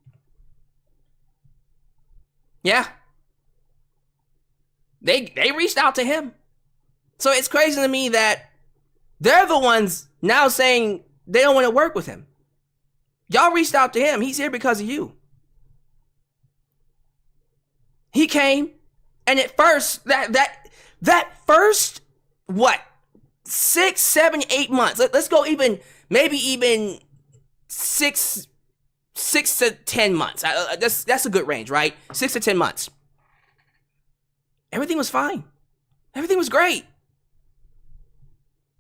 [SPEAKER 2] Yeah. They reached out to him. So it's crazy to me that they're the ones now saying they don't want to work with him. Y'all reached out to him. He's here because of you. He came, and at first, that first, 6, 7, 8 months. Let's go maybe 6 to 10 months. That's a good range, right? 6 to 10 months. Everything was fine. Everything was great.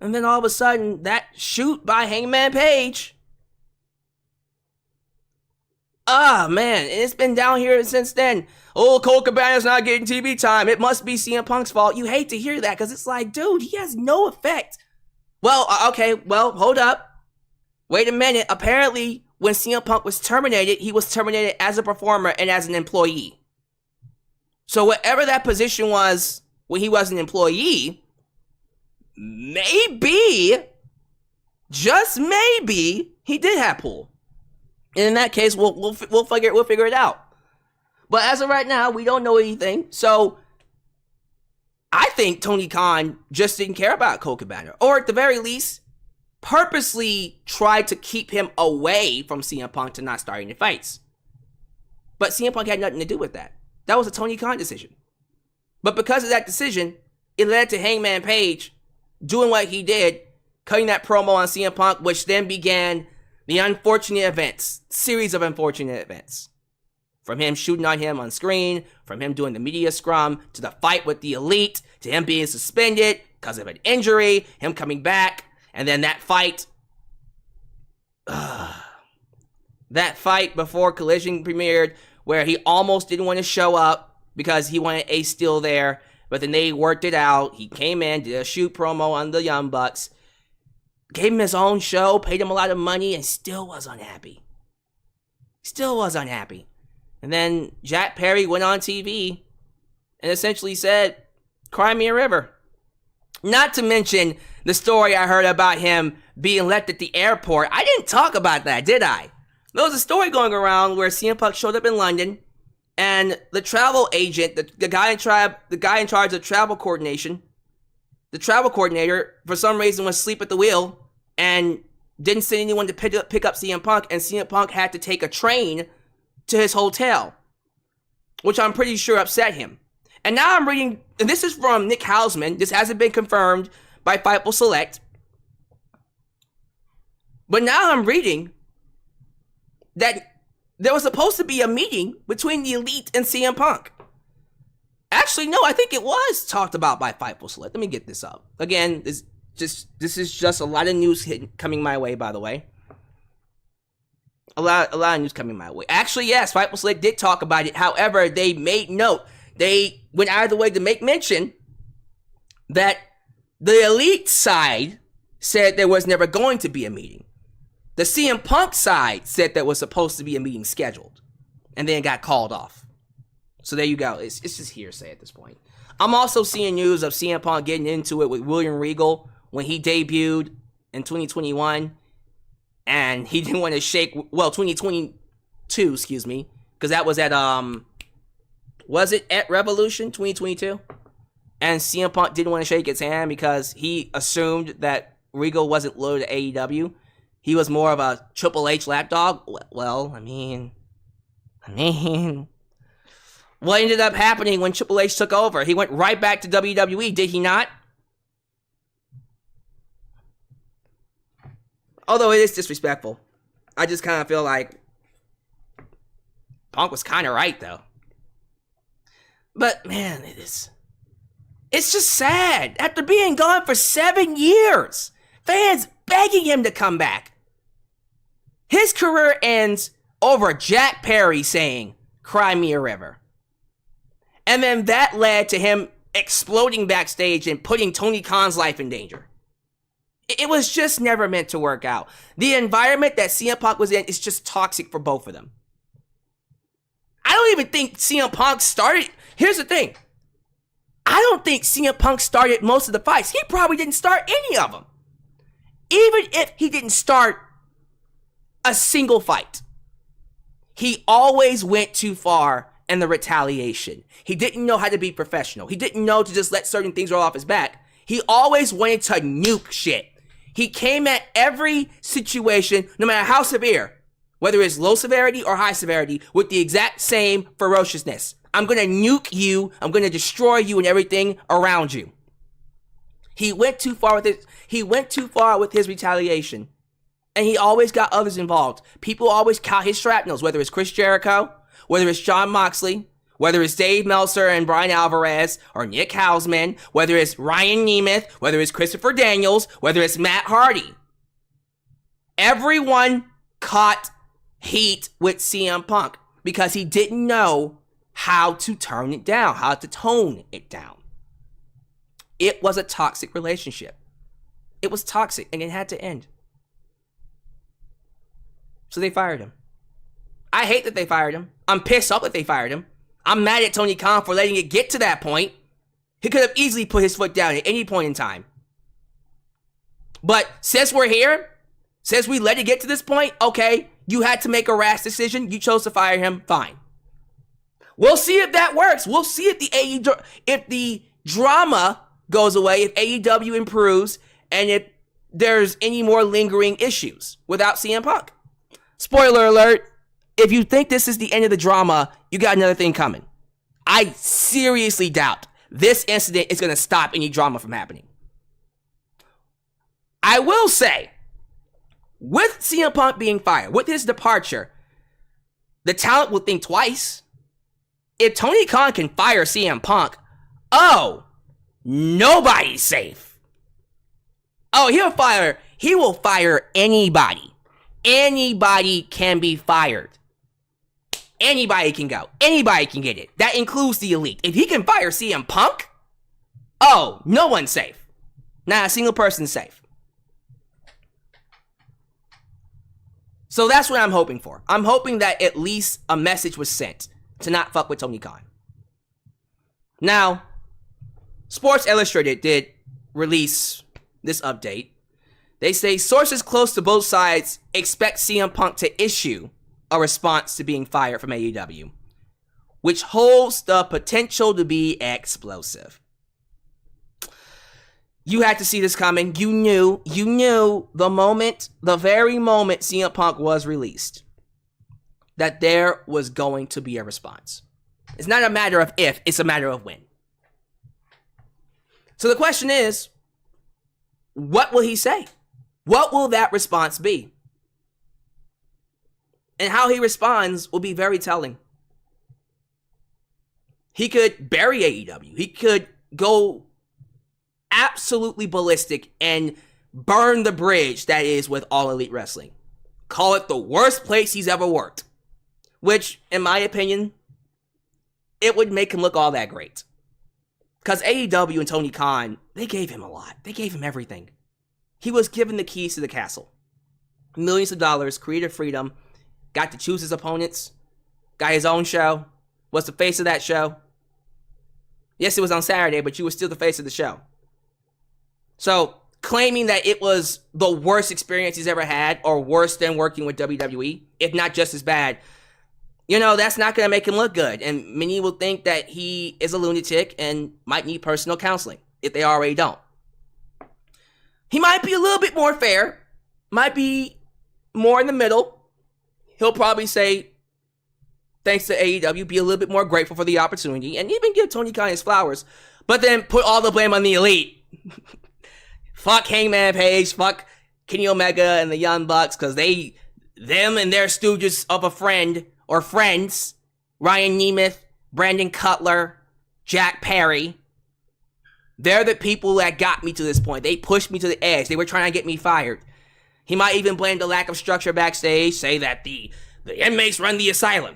[SPEAKER 2] And then all of a sudden, that shoot by Hangman Page. Man, it's been down here since then. Oh, Colt Cabana's not getting TV time. It must be CM Punk's fault. You hate to hear that because it's like, dude, he has no effect. Well, okay, hold up. Wait a minute. Apparently, when CM Punk was terminated, he was terminated as a performer and as an employee. So whatever that position was when he was an employee, maybe, just maybe, he did have pull. And in that case, we'll figure it out. But as of right now, we don't know anything. So I think Tony Khan just didn't care about Colt Cabana, or at the very least, purposely tried to keep him away from CM Punk to not start any fights. But CM Punk had nothing to do with that. That was a Tony Khan decision. But because of that decision, it led to Hangman Page doing what he did, cutting that promo on CM Punk, which then began the series of unfortunate events. From him shooting on him on screen, from him doing the media scrum, to the fight with the Elite, to him being suspended because of an injury, him coming back And then that fight before Collision premiered, where he almost didn't want to show up because he wanted Ace Steel there, but then they worked it out. He came in, did a shoot promo on the Young Bucks, gave him his own show, paid him a lot of money, and still was unhappy. And then Jack Perry went on TV and essentially said, cry me a river. Not to mention the story I heard about him being left at the airport. I didn't talk about that, did I? There was a story going around where CM Punk showed up in London, and the travel agent, the guy in charge of travel coordination, the travel coordinator, for some reason was asleep at the wheel and didn't send anyone to pick up CM Punk, and CM Punk had to take a train to his hotel, which I'm pretty sure upset him. And now I'm reading, and this is from Nick Hausman. This hasn't been confirmed by Fightful Select. But now I'm reading that there was supposed to be a meeting between the Elite and CM Punk. Actually, no, I think it was talked about by Fightful Select. Let me get this up. Again, this is just a lot of news coming my way, by the way. A lot of news coming my way. Actually, yes, Fightful Select did talk about it. However, they made note. They went out of the way to make mention that the Elite side said there was never going to be a meeting. The CM Punk side said there was supposed to be a meeting scheduled, and then it got called off. So there you go. It's just hearsay at this point. I'm also seeing news of CM Punk getting into it with William Regal when he debuted in 2021, and he didn't want to shake. Well, 2022, excuse me, because that was at was it at Revolution 2022? And CM Punk didn't want to shake his hand because he assumed that Regal wasn't loyal to AEW. He was more of a Triple H lapdog. Well, I mean, what ended up happening when Triple H took over? He went right back to WWE, did he not? Although it is disrespectful. I just kind of feel like Punk was kind of right, though. But, man, it's just sad. After being gone for 7 years, fans begging him to come back. His career ends over Jack Perry saying, cry me a river. And then that led to him exploding backstage and putting Tony Khan's life in danger. It was just never meant to work out. The environment that CM Punk was in is just toxic for both of them. I don't even think CM Punk started. Here's the thing. I don't think CM Punk started most of the fights. He probably didn't start any of them. Even if he didn't start a single fight. He always went too far in the retaliation. He didn't know how to be professional. He didn't know to just let certain things roll off his back. He always wanted to nuke shit. He came at every situation, no matter how severe, whether it's low severity or high severity, with the exact same ferociousness. I'm going to nuke you. I'm going to destroy you and everything around you. He went too far with it. He went too far with his retaliation. And he always got others involved. People always count his shrapnels, whether it's Chris Jericho, whether it's Jon Moxley, whether it's Dave Meltzer and Bryan Alvarez, or Nick Hausman, whether it's Ryan Nemeth, whether it's Christopher Daniels, whether it's Matt Hardy. Everyone caught heat with CM Punk because he didn't know how to turn it down, how to tone it down. It was a toxic relationship. It was toxic and it had to end. So they fired him. I hate that they fired him. I'm pissed off that they fired him. I'm mad at Tony Khan for letting it get to that point. He could have easily put his foot down at any point in time. But since we're here, since we let it get to this point, okay, you had to make a rash decision. You chose to fire him. Fine. We'll see if that works. We'll see if the drama goes away, if AEW improves, and if there's any more lingering issues without CM Punk. Spoiler alert, if you think this is the end of the drama, you got another thing coming. I seriously doubt this incident is going to stop any drama from happening. I will say, with CM Punk being fired, with his departure, the talent will think twice. If Tony Khan can fire CM Punk, oh, nobody's safe. Oh, He will fire anybody. Anybody can be fired. Anybody can go. Anybody can get it. That includes the elite. If he can fire CM Punk, oh, no one's safe. Not a single person's safe. So that's what I'm hoping for. I'm hoping that at least a message was sent to not fuck with Tony Khan. Now, Sports Illustrated did release this update. They say sources close to both sides expect CM Punk to issue a response to being fired from AEW, which holds the potential to be explosive. You had to see this coming. You knew the very moment CM Punk was released, that there was going to be a response. It's not a matter of if, it's a matter of when. So the question is, what will he say? What will that response be? And how he responds will be very telling. He could bury AEW. He could go absolutely ballistic and burn the bridge that is with All Elite Wrestling. Call it the worst place he's ever worked. Which, in my opinion, it would make him look all that great. Because AEW and Tony Khan, they gave him a lot. They gave him everything. He was given the keys to the castle. Millions of dollars, creative freedom, got to choose his opponents, got his own show, was the face of that show. Yes, it was on Saturday, but you were still the face of the show. So, claiming that it was the worst experience he's ever had, or worse than working with WWE, if not just as bad, that's not going to make him look good. And many will think that he is a lunatic and might need personal counseling, if they already don't. He might be a little bit more fair, might be more in the middle. He'll probably say, thanks to AEW, be a little bit more grateful for the opportunity, and even give Tony Khan his flowers, but then put all the blame on the elite. Fuck Hangman Page, fuck Kenny Omega and the Young Bucks, because them and their stooges of a friend, or friends, Ryan Nemeth, Brandon Cutler, Jack Perry, they're the people that got me to this point. They pushed me to the edge. They were trying to get me fired. He might even blame the lack of structure backstage, say that the inmates run the asylum.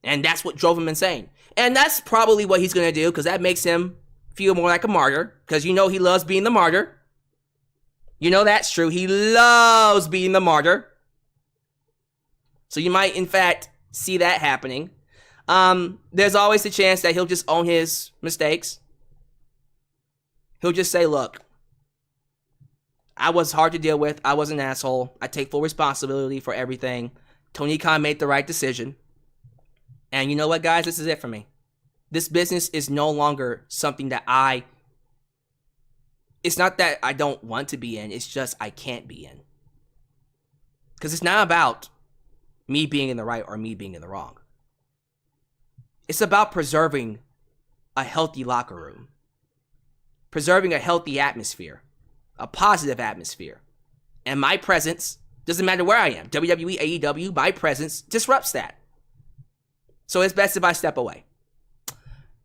[SPEAKER 2] And that's what drove him insane. And that's probably what he's going to do, because that makes him feel more like a martyr, because he loves being the martyr. That's true. He loves being the martyr. So you might, in fact, see that happening. There's always the chance that he'll just own his mistakes. He'll just say, look, I was hard to deal with. I was an asshole. I take full responsibility for everything. Tony Khan made the right decision. And you know what, guys? This is it for me. This business is no longer something that it's not that I don't want to be in. It's just I can't be in. Because it's not about me being in the right or me being in the wrong. It's about preserving a healthy locker room. Preserving a healthy atmosphere. A positive atmosphere. And my presence, doesn't matter where I am, WWE, AEW, my presence disrupts that. So it's best if I step away.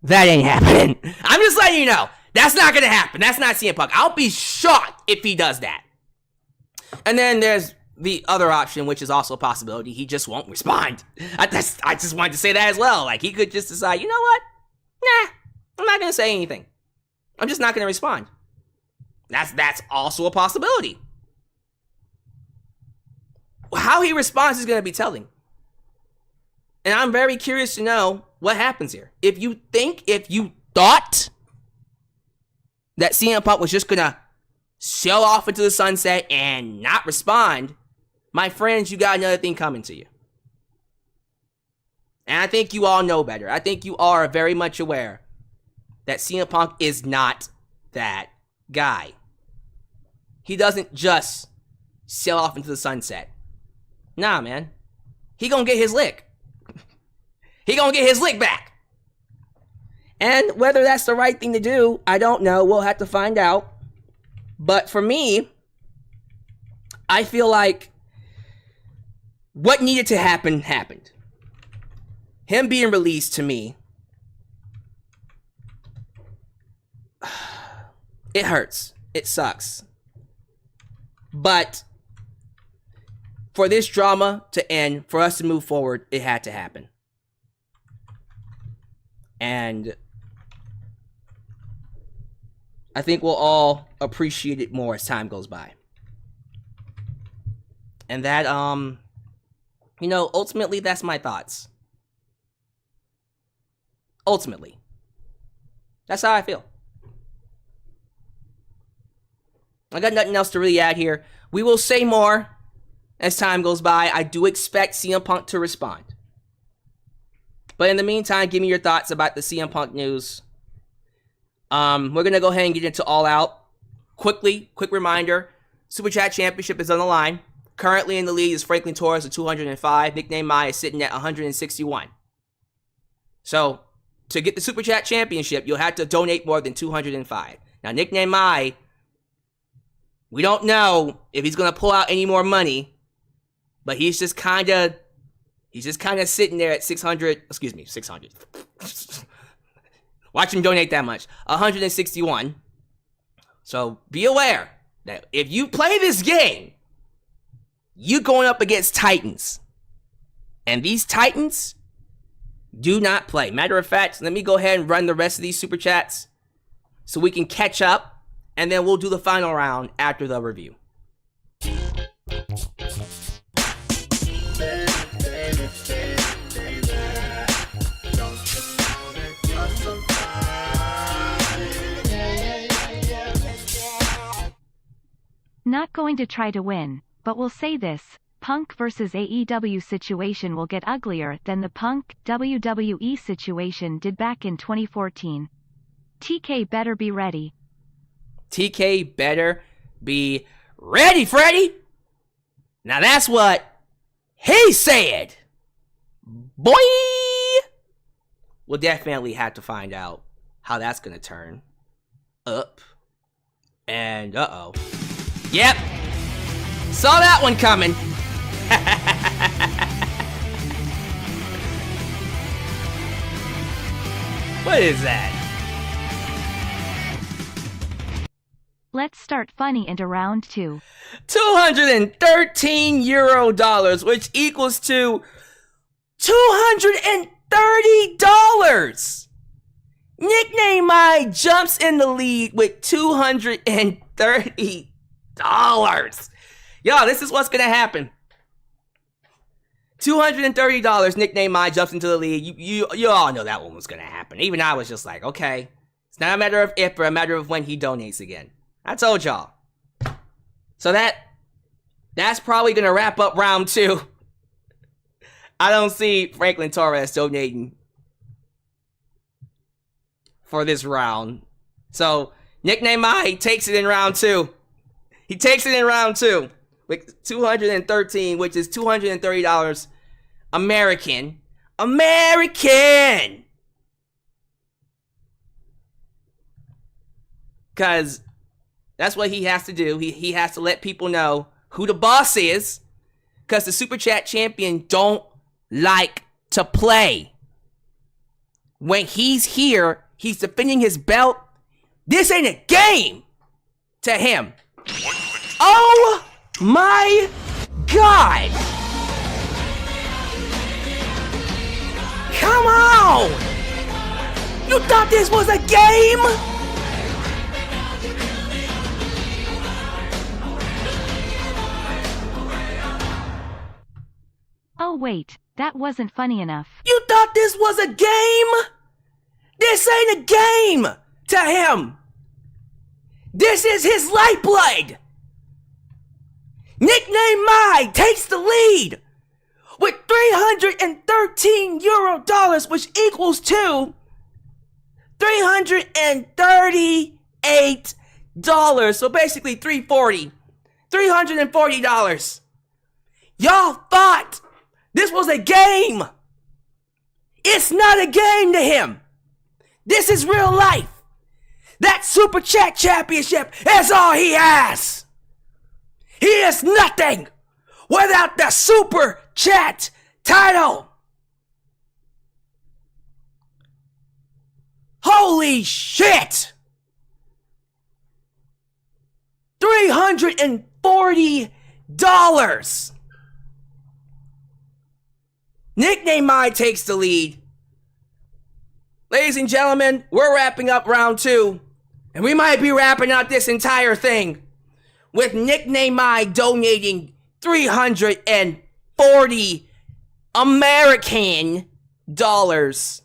[SPEAKER 2] That ain't happening. I'm just letting you know. That's not going to happen. That's not CM Punk. I'll be shocked if he does that. And then there's the other option, which is also a possibility. He just won't respond. I just wanted to say that as well. Like, he could just decide, you know what? Nah, I'm not going to say anything. I'm just not going to respond. That's also a possibility. How he responds is going to be telling. And I'm very curious to know what happens here. If you thought that CM Punk was just going to sail off into the sunset and not respond, my friends, you got another thing coming to you. And I think you all know better. I think you are very much aware that CM Punk is not that guy. He doesn't just sail off into the sunset. Nah, man. He gonna get his lick. He gonna get his lick back. And whether that's the right thing to do, I don't know. We'll have to find out. But for me, I feel like what needed to happen happened. Him being released, to me, it hurts. It sucks. But for this drama to end, for us to move forward, it had to happen. And I think we'll all appreciate it more as time goes by. And that, ultimately, that's my thoughts. Ultimately. That's how I feel. I got nothing else to really add here. We will say more as time goes by. I do expect CM Punk to respond. But in the meantime, give me your thoughts about the CM Punk news. We're going to go ahead and get into All Out. Quick reminder. Super Chat Championship is on the line. Currently in the lead is Franklin Torres at 205. Nickname Mai is sitting at 161. So, to get the Super Chat Championship, you'll have to donate more than 205. Now, Nickname Mai, we don't know if he's going to pull out any more money, but he's just kind of sitting there at 600. Watch him donate that much. 161. So, be aware that if you play this game, you going up against Titans. And these Titans do not play. Matter of fact, let me go ahead and run the rest of these Super Chats so we can catch up, and then we'll do the final round after the review.
[SPEAKER 3] Not going to try to win, but we'll say this. Punk versus AEW situation will get uglier than the Punk WWE situation did back in 2014. TK better be ready.
[SPEAKER 2] TK better be ready, Freddy! Now that's what he said! Boy! We'll definitely have to find out how that's gonna turn up. And uh-oh. Yep! Saw that one coming! What is that?
[SPEAKER 3] Let's start funny into round 2.
[SPEAKER 2] 213 euro dollars, which equals to $230. Nickname Mai jumps in the lead with $230. Yo, this is what's gonna happen. $230. Nickname Mai jumps into the lead. You all know that one was gonna happen. Even I was just like, okay, it's not a matter of if, but a matter of when he donates again. I told y'all. So that's probably gonna wrap up round 2. I don't see Franklin Torres donating for this round. So Nickname Mai takes it in round 2. He takes it in round 2 with 213, which is $230 American. Because that's what he has to do. He has to let people know who the boss is. Because the Super Chat champion don't like to play. When he's here, he's defending his belt. This ain't a game to him. Oh my God! Come on! You thought this was a game?
[SPEAKER 3] Oh wait, that wasn't funny enough.
[SPEAKER 2] You thought this was a game? This ain't a game to him. This is his lifeblood. Nickname Mai takes the lead with 313 euro dollars, which equals to $338. So basically $340. Y'all thought this was a game. It's not a game to him. This is real life. That Super Chat Championship is all he has. He is nothing without the Super Chat title. Holy shit! $340. Nickname Mai takes the lead. Ladies and gentlemen, we're wrapping up round 2. And we might be wrapping up this entire thing with Nickname Mai donating $340 American dollars.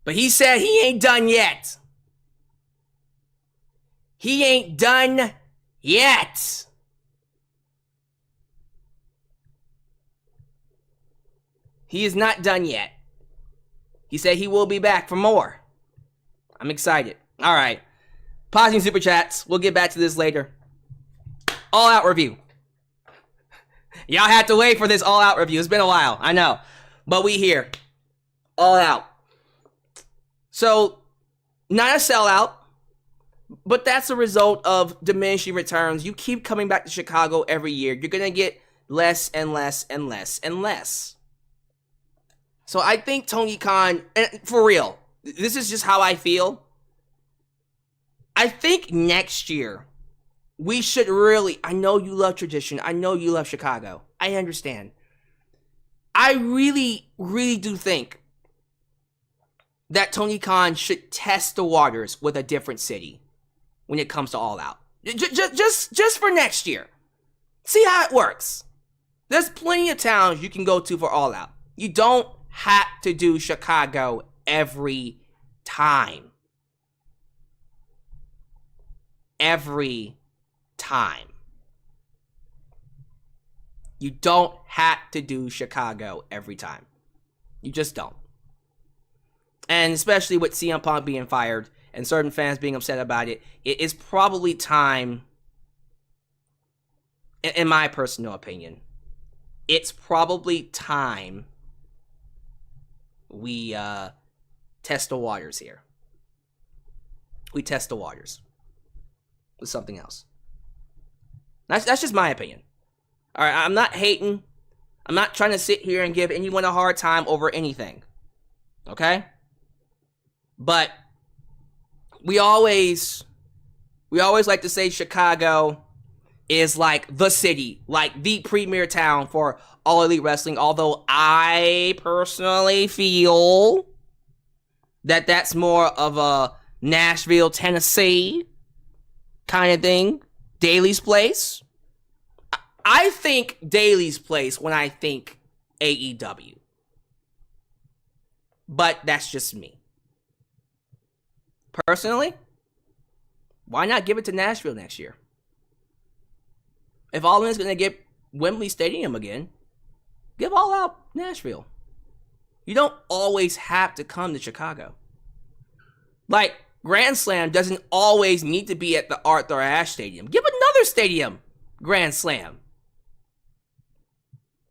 [SPEAKER 2] But he said he ain't done yet. He ain't done yet. He is not done yet. He said he will be back for more. I'm excited. All right. Pausing super chats. We'll get back to this later. All Out review. Y'all had to wait for this All Out review. It's been a while. I know. But we here. All Out. So, not a sellout, but that's a result of diminishing returns. You keep coming back to Chicago every year. You're going to get less and less and less and less. So I think Tony Khan, and for real, this is just how I feel. I think next year, we should really, I know you love tradition. I know you love Chicago. I understand. I really, really do think that Tony Khan should test the waters with a different city when it comes to All Out. Just for next year. See how it works. There's plenty of towns you can go to for All Out. You don't have to do Chicago every time. Every time. You don't have to do Chicago every time. You just don't. And especially with CM Punk being fired and certain fans being upset about it, it is probably time, in my personal opinion, it's probably time we test the waters here. We test the waters with something else. That's just my opinion. All right, I'm not hating. I'm not trying to sit here and give anyone a hard time over anything. Okay? But we always like to say Chicago is like the city, like the premier town for All Elite Wrestling, although I personally feel that that's more of a Nashville, Tennessee kind of thing. Daly's Place. I think Daly's Place when I think AEW. But that's just me. Personally, why not give it to Nashville next year? If All In is going to get Wembley Stadium again, give All Out Nashville. You don't always have to come to Chicago. Like, Grand Slam doesn't always need to be at the Arthur Ashe Stadium. Give another stadium Grand Slam.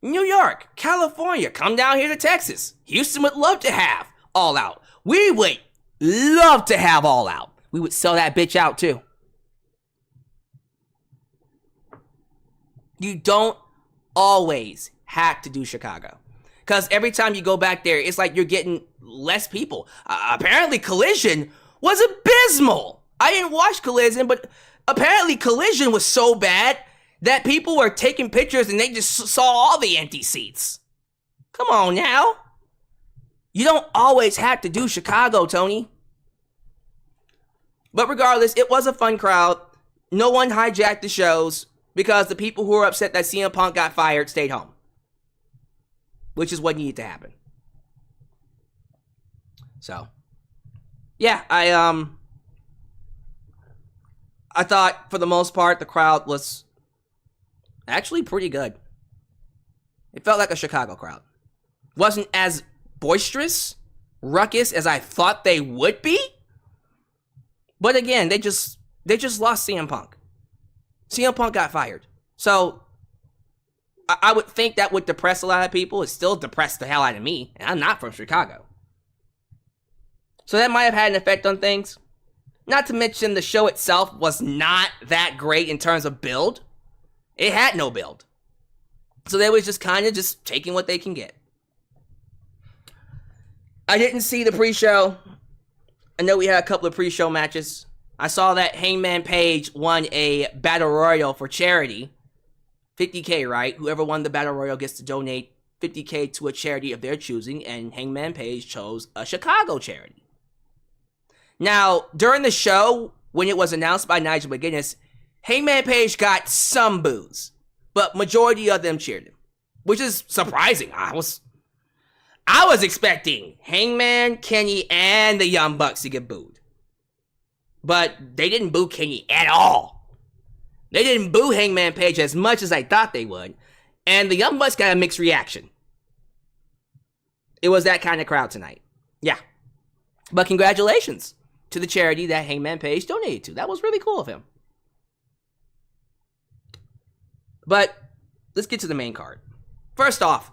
[SPEAKER 2] New York, California, come down here to Texas. Houston would love to have All Out. We would love to have All Out. We would sell that bitch out too. You don't always have to do Chicago. Because every time you go back there, it's like you're getting less people. Apparently Collision was abysmal. I didn't watch Collision, but apparently Collision was so bad that people were taking pictures and they just saw all the empty seats. Come on now. You don't always have to do Chicago, Tony. But regardless, it was a fun crowd. No one hijacked the shows because the people who were upset that CM Punk got fired stayed home. Which is what needed to happen. So, yeah, I thought for the most part the crowd was actually pretty good. It felt like a Chicago crowd. Wasn't as boisterous, ruckus as I thought they would be. But again, they just lost CM Punk. CM Punk got fired. So I would think that would depress a lot of people. It still depressed the hell out of me. And I'm not from Chicago. So that might have had an effect on things. Not to mention the show itself was not that great in terms of build. It had no build. So they was just kind of just taking what they can get. I didn't see the pre-show. I know we had a couple of pre-show matches. I saw that Hangman Page won a Battle Royal for charity. 50K, right? Whoever won the Battle Royal gets to donate 50K to a charity of their choosing, and Hangman Page chose a Chicago charity. Now, during the show, when it was announced by Nigel McGuinness, Hangman Page got some boos, but majority of them cheered him, which is surprising. I was expecting Hangman, Kenny, and the Young Bucks to get booed. But they didn't boo Kenny at all. They didn't boo Hangman Page as much as I thought they would. And the Young Bucks got a mixed reaction. It was that kind of crowd tonight. Yeah. But congratulations to the charity that Hangman Page donated to. That was really cool of him. But let's get to the main card. First off,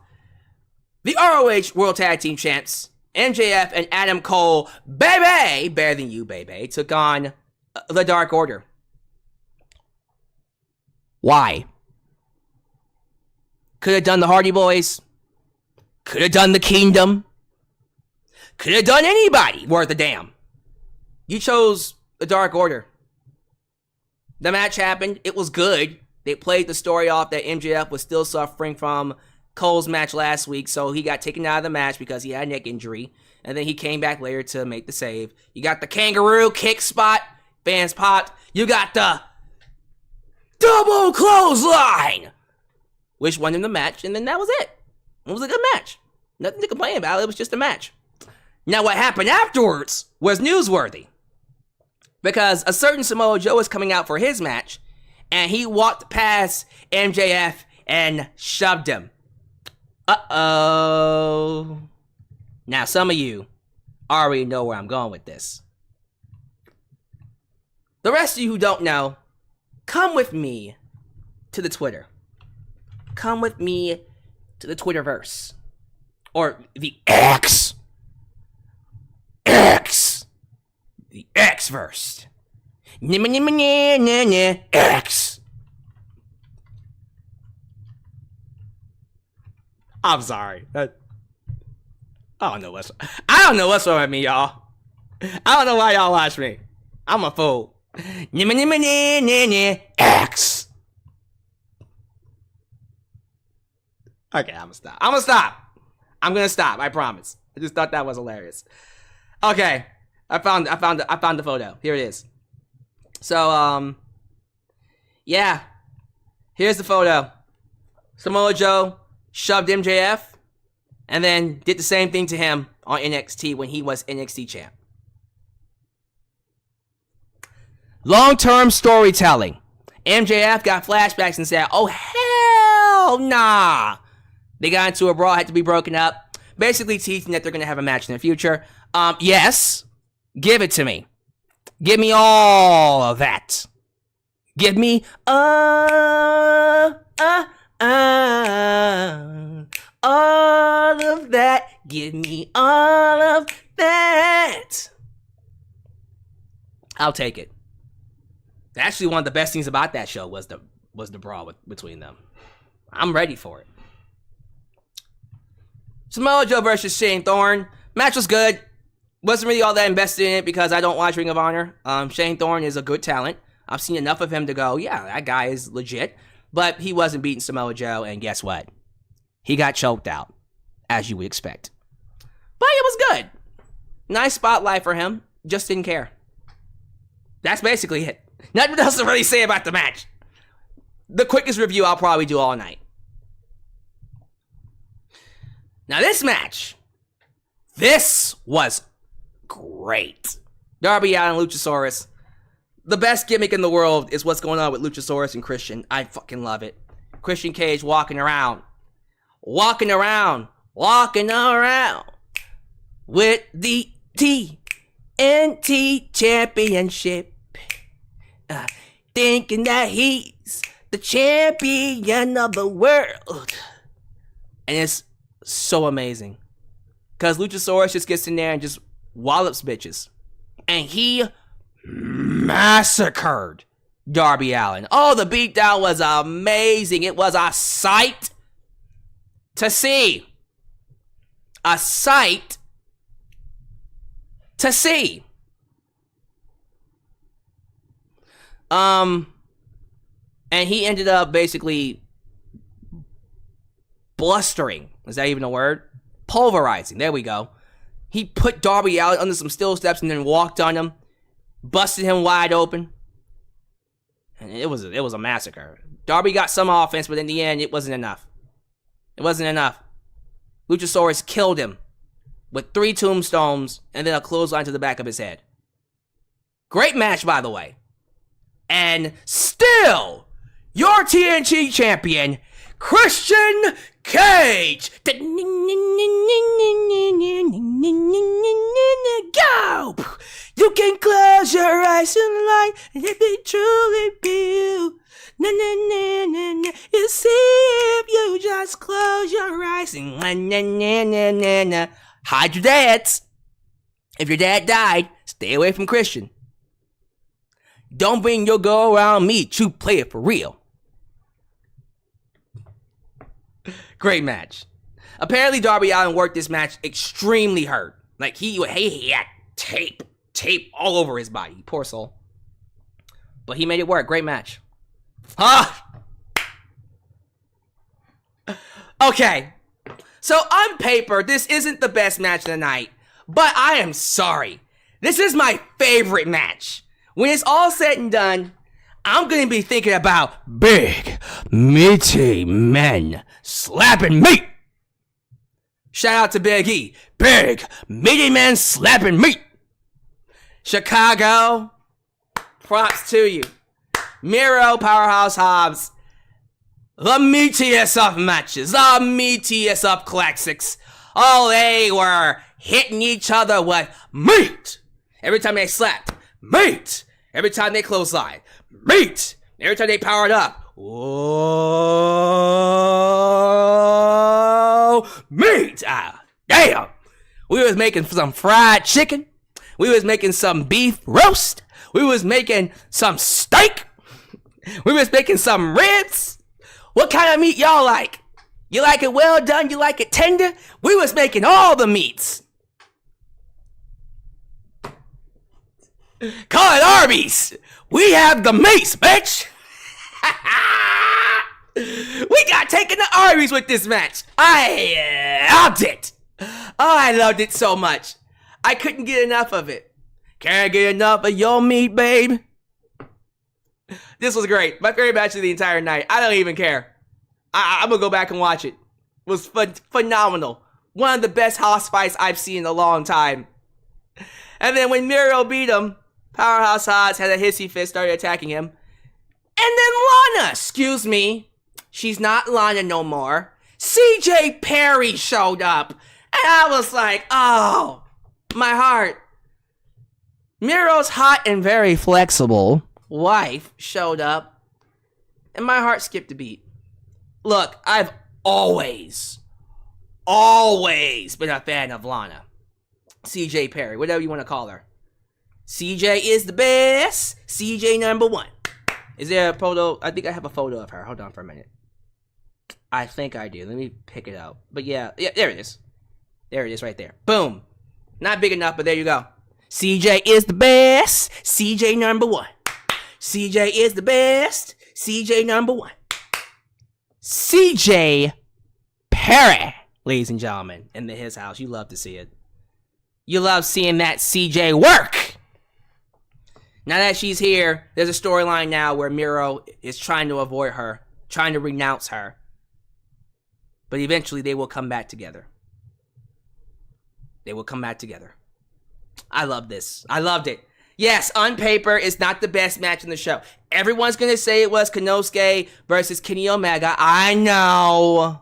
[SPEAKER 2] the ROH World Tag Team Champs, MJF and Adam Cole, baby, better than you, baby, took on the Dark Order. Why? Could have done the Hardy Boys. Could have done the Kingdom. Could have done anybody worth a damn. You chose the Dark Order. The match happened. It was good. They played the story off that MJF was still suffering from Cole's match last week, so he got taken out of the match because he had a neck injury, and then he came back later to make the save. You got the kangaroo kick spot, fans popped. You got the double clothesline, which won him the match, and then that was it. It was a good match. Nothing to complain about. It was just a match. Now, what happened afterwards was newsworthy, because a certain Samoa Joe was coming out for his match, and he walked past MJF and shoved him. Uh-oh. Now, some of you already know where I'm going with this. The rest of you who don't know, come with me to the Twitter. Come with me to the Twitterverse. Or the X. X. The X-verse. X. I'm sorry. I don't know what's wrong with me, y'all. I don't know why y'all watch me. I'm a fool. X. Okay, I'm gonna stop. I promise. I just thought that was hilarious. Okay, I found the photo. Here it is. So, yeah. Here's the photo. Samoa Joe shoved MJF, and then did the same thing to him on NXT when he was NXT champ. Long-term storytelling. MJF got flashbacks and said, oh, hell nah. They got into a brawl, had to be broken up. Basically teasing that they're going to have a match in the future. Yes. Give it to me. Give me all of that. Give me all of that. Give me all of that. I'll take it. Actually, one of the best things about that show was the brawl between them. I'm ready for it. Samoa Joe versus Shane Thorne. Match was good. Wasn't really all that invested in it because I don't watch Ring of Honor. Shane Thorne is a good talent. I've seen enough of him to go, yeah, that guy is legit. But he wasn't beating Samoa Joe, and guess what? He got choked out, as you would expect. But it was good. Nice spotlight for him. Just didn't care. That's basically it. Nothing else to really say about the match. The quickest review I'll probably do all night. Now this match. This was great. Darby Allin, Luchasaurus. The best gimmick in the world is what's going on with Luchasaurus and Christian. I fucking love it. Christian Cage walking around with the TNT Championship. Thinking that he's the champion of the world. And it's so amazing. Because Luchasaurus just gets in there and just wallops bitches. And he massacred Darby Allin. Oh, the beatdown was amazing. It was a sight to see. A sight to see. And he ended up basically blustering. Is that even a word? Pulverizing. There we go. He put Darby out under some steel steps and then walked on him, busted him wide open. And it was a massacre. Darby got some offense, but in the end, it wasn't enough. It wasn't enough. Luchasaurus killed him with 3 tombstones and then a clothesline to the back of his head. Great match, by the way. And still, your TNT champion, Christian Cage. Go! You can close your eyes and light, and it be truly you. Na na na na na. You see if you just close your eyes and na na na na na na. Hide your dads. If your dad died, stay away from Christian. Don't bring your girl around me. True player for real. Great match. Apparently, Darby Allin worked this match extremely hurt. Like, he had tape all over his body. Poor soul. But he made it work. Great match. Okay. So, on paper, this isn't the best match of the night. But I am sorry. This is my favorite match. When it's all said and done, I'm going to be thinking about big, meaty men slapping meat. Shout out to Big E. Big, meaty men slapping meat. Chicago, props to you. Miro, Powerhouse Hobbs, the meatiest of matches, the meatiest of classics. Oh, they were hitting each other with meat. Every time they slapped, meat. Every time they clothesline, meat. Every time they powered up, whoa, meat. Ah, damn. We was making some fried chicken. We was making some beef roast. We was making some steak. We was making some ribs. What kind of meat y'all like? You like it well done? You like it tender? We was making all the meats. Call it Arby's. We have the meats, bitch. We got taken to Arby's with this match. I loved it. Oh, I loved it so much. I couldn't get enough of it. Can't get enough of your meat, babe. This was great. My favorite match of the entire night. I don't even care. I'm going to go back and watch it. It was phenomenal. One of the best house fights I've seen in a long time. And then when Miro beat him, Powerhouse Hobbs had a hissy fit, started attacking him. And then Lana, excuse me, she's not Lana no more. CJ Perry showed up. And I was like, oh, my heart. Miro's hot and very flexible wife showed up. And my heart skipped a beat. Look, I've always been a fan of Lana. CJ Perry, whatever you want to call her. CJ is the best. CJ number 1. Is there a photo? I think I have a photo of her. Hold on for a minute. I think I do. Let me pick it out. But yeah, there it is. There it is right there. Boom. Not big enough, but there you go. CJ is the best. CJ number 1. CJ is the best. CJ number 1. CJ Perry, ladies and gentlemen, in his house. You love to see it. You love seeing that CJ work. Now that she's here, there's a storyline now where Miro is trying to avoid her, trying to renounce her. But eventually they will come back together. They will come back together. I love this. I loved it. Yes, on paper, it's not the best match in the show. Everyone's going to say it was Konosuke versus Kenny Omega. I know.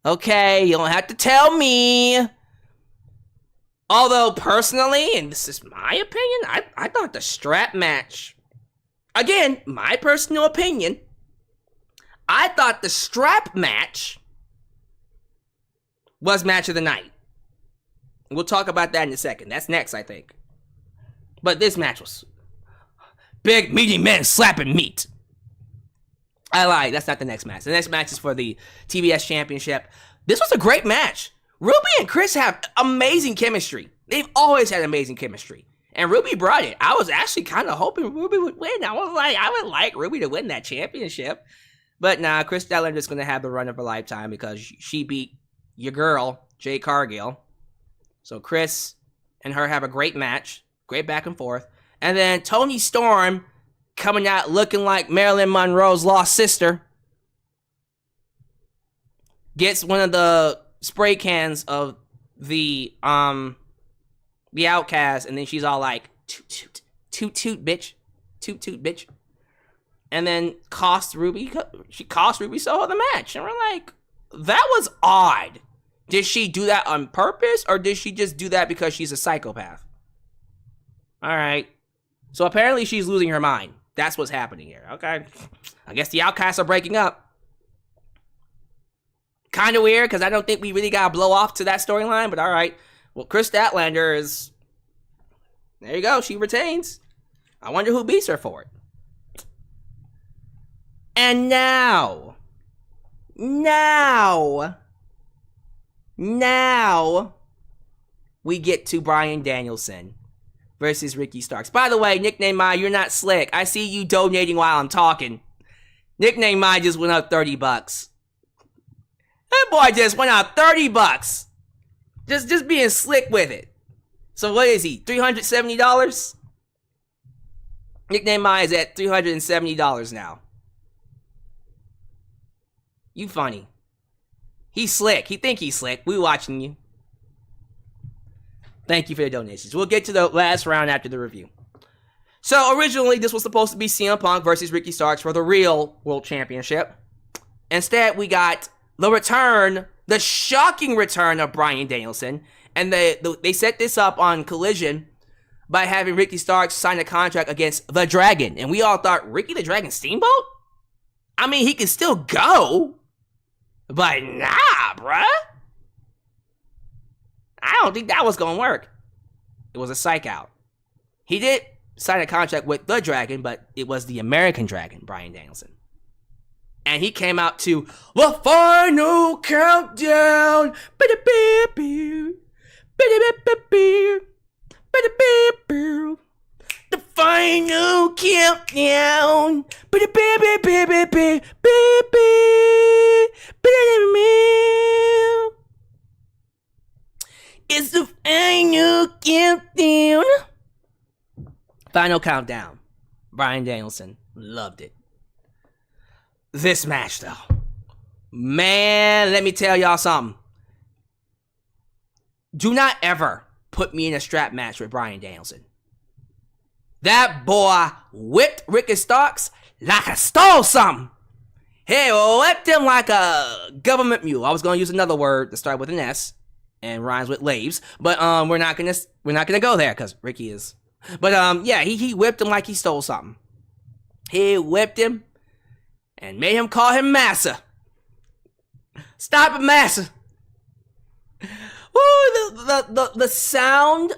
[SPEAKER 2] Okay, you don't have to tell me. Although, personally, and this is my opinion, I thought the strap match, again, my personal opinion, I thought the strap match was match of the night. We'll talk about that in a second. That's next, I think. But this match was big, meaty men slapping meat. I lied. That's not the next match. The next match is for the TBS Championship. This was a great match. Ruby and Chris have amazing chemistry. They've always had amazing chemistry. And Ruby brought it. I was actually kind of hoping Ruby would win. I would like Ruby to win that championship. But nah, Chris Statlander's going to have the run of her lifetime because she beat your girl, Jade Cargill. So Chris and her have a great match. Great back and forth. And then Toni Storm coming out looking like Marilyn Monroe's lost sister. Gets one of the spray cans of the Outcast, and then she's all like, toot toot, toot toot, bitch. Toot toot, bitch. And then she cost Ruby Soho the match. And we're like, that was odd. Did she do that on purpose, or did she just do that because she's a psychopath? Alright. So apparently she's losing her mind. That's what's happening here. Okay. I guess the Outcasts are breaking up. Kind of weird, because I don't think we really got to blow off to that storyline, but alright. Well, Chris Statlander is... There you go, she retains. I wonder who beats her for it. And now, we get to Bryan Danielson versus Ricky Starks. By the way, Nickname Mai, you're not slick. I see you donating while I'm talking. Nickname Mai just went up $30. That boy just went out $30. Just being slick with it. So what is he, $370? Nickname Mai is at $370 now. You funny. He's slick. He think he's slick. We watching you. Thank you for your donations. We'll get to the last round after the review. So originally this was supposed to be CM Punk versus Ricky Starks for the real World Championship. Instead we got the return, the shocking return of Bryan Danielson. And they set this up on Collision by having Ricky Starks sign a contract against the Dragon. And we all thought, Ricky the Dragon Steamboat? I mean, he can still go. But nah, bruh. I don't think that was going to work. It was a psych out. He did sign a contract with the Dragon, but it was the American Dragon, Bryan Danielson. And he came out to the final countdown. The final countdown. It's the final countdown. Final countdown. Bryan Danielson loved it. This match, though. Man, let me tell y'all something. Do not ever put me in a strap match with Bryan Danielson. That boy whipped Ricky Starks like I stole something. He whipped him like a government mule. I was going to use another word to start with an S and rhymes with laves, but we're not gonna go there because Ricky is. But yeah, he whipped him like he stole something. He whipped him and made him call him Massa. Stop it, Massa. Ooh, the sound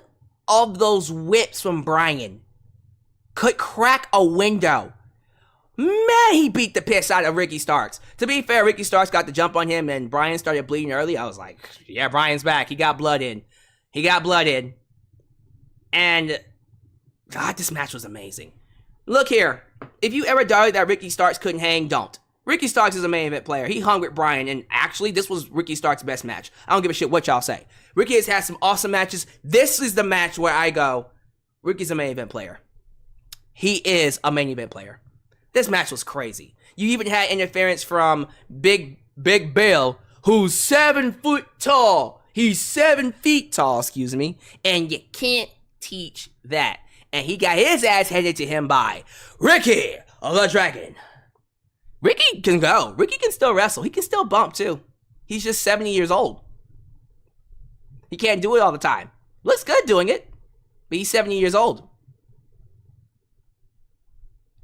[SPEAKER 2] of those whips from Bryan could crack a window. Man, he beat the piss out of Ricky Starks. To be fair, Ricky Starks got the jump on him and Bryan started bleeding early. I was like, yeah, Bryan's back. He got blood in. And God, this match was amazing. Look here. If you ever doubted that Ricky Starks couldn't hang, don't. Ricky Starks is a main event player. He hung with Bryan, and actually, this was Ricky Starks' best match. I don't give a shit what y'all say. Ricky has had some awesome matches. This is the match where I go, Ricky's a main event player. He is a main event player. This match was crazy. You even had interference from Big Bill, who's 7 foot tall. He's 7 feet tall, excuse me. And you can't teach that. And he got his ass headed to him by Ricky the Dragon. Ricky can go. Ricky can still wrestle. He can still bump too. He's just 70 years old. He can't do it all the time. Looks good doing it, but he's 70 years old.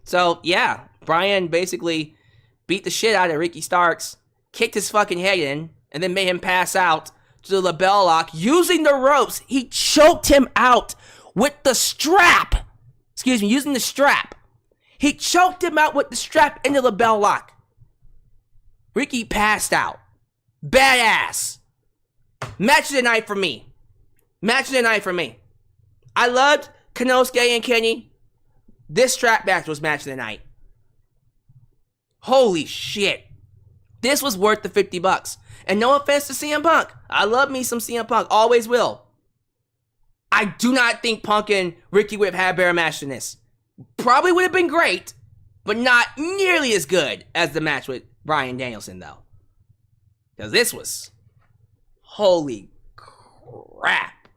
[SPEAKER 2] So yeah, Bryan basically beat the shit out of Ricky Starks, kicked his fucking head in, and then made him pass out to the label lock using the ropes. He choked him out with the strap. Excuse me, using the strap. He choked him out with the strap in the label lock. Ricky passed out. Badass. Match of the night for me. I loved Konosuke and Kenny, this strap match was match of the night. Holy shit. This was worth the $50. And no offense to CM Punk. I love me some CM Punk. Always will. I do not think Punk and Ricky would have had a better match than this. Probably would have been great, but not nearly as good as the match with Bryan Danielson, though. Because this was... Holy crap.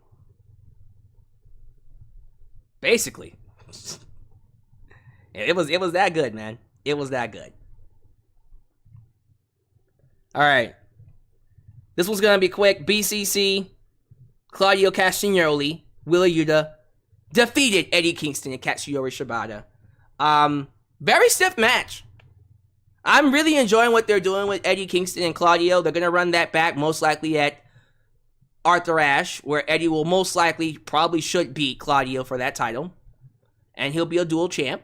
[SPEAKER 2] Basically. It was that good, man. It was that good. Alright. This one's gonna be quick. BCC, Claudio Castagnoli, Wheeler Yuta defeated Eddie Kingston and Katsuyori Shibata. Very stiff match. I'm really enjoying what they're doing with Eddie Kingston and Claudio. They're gonna run that back most likely at Arthur Ashe, where Eddie will most likely probably should beat Claudio for that title. And he'll be a dual champ.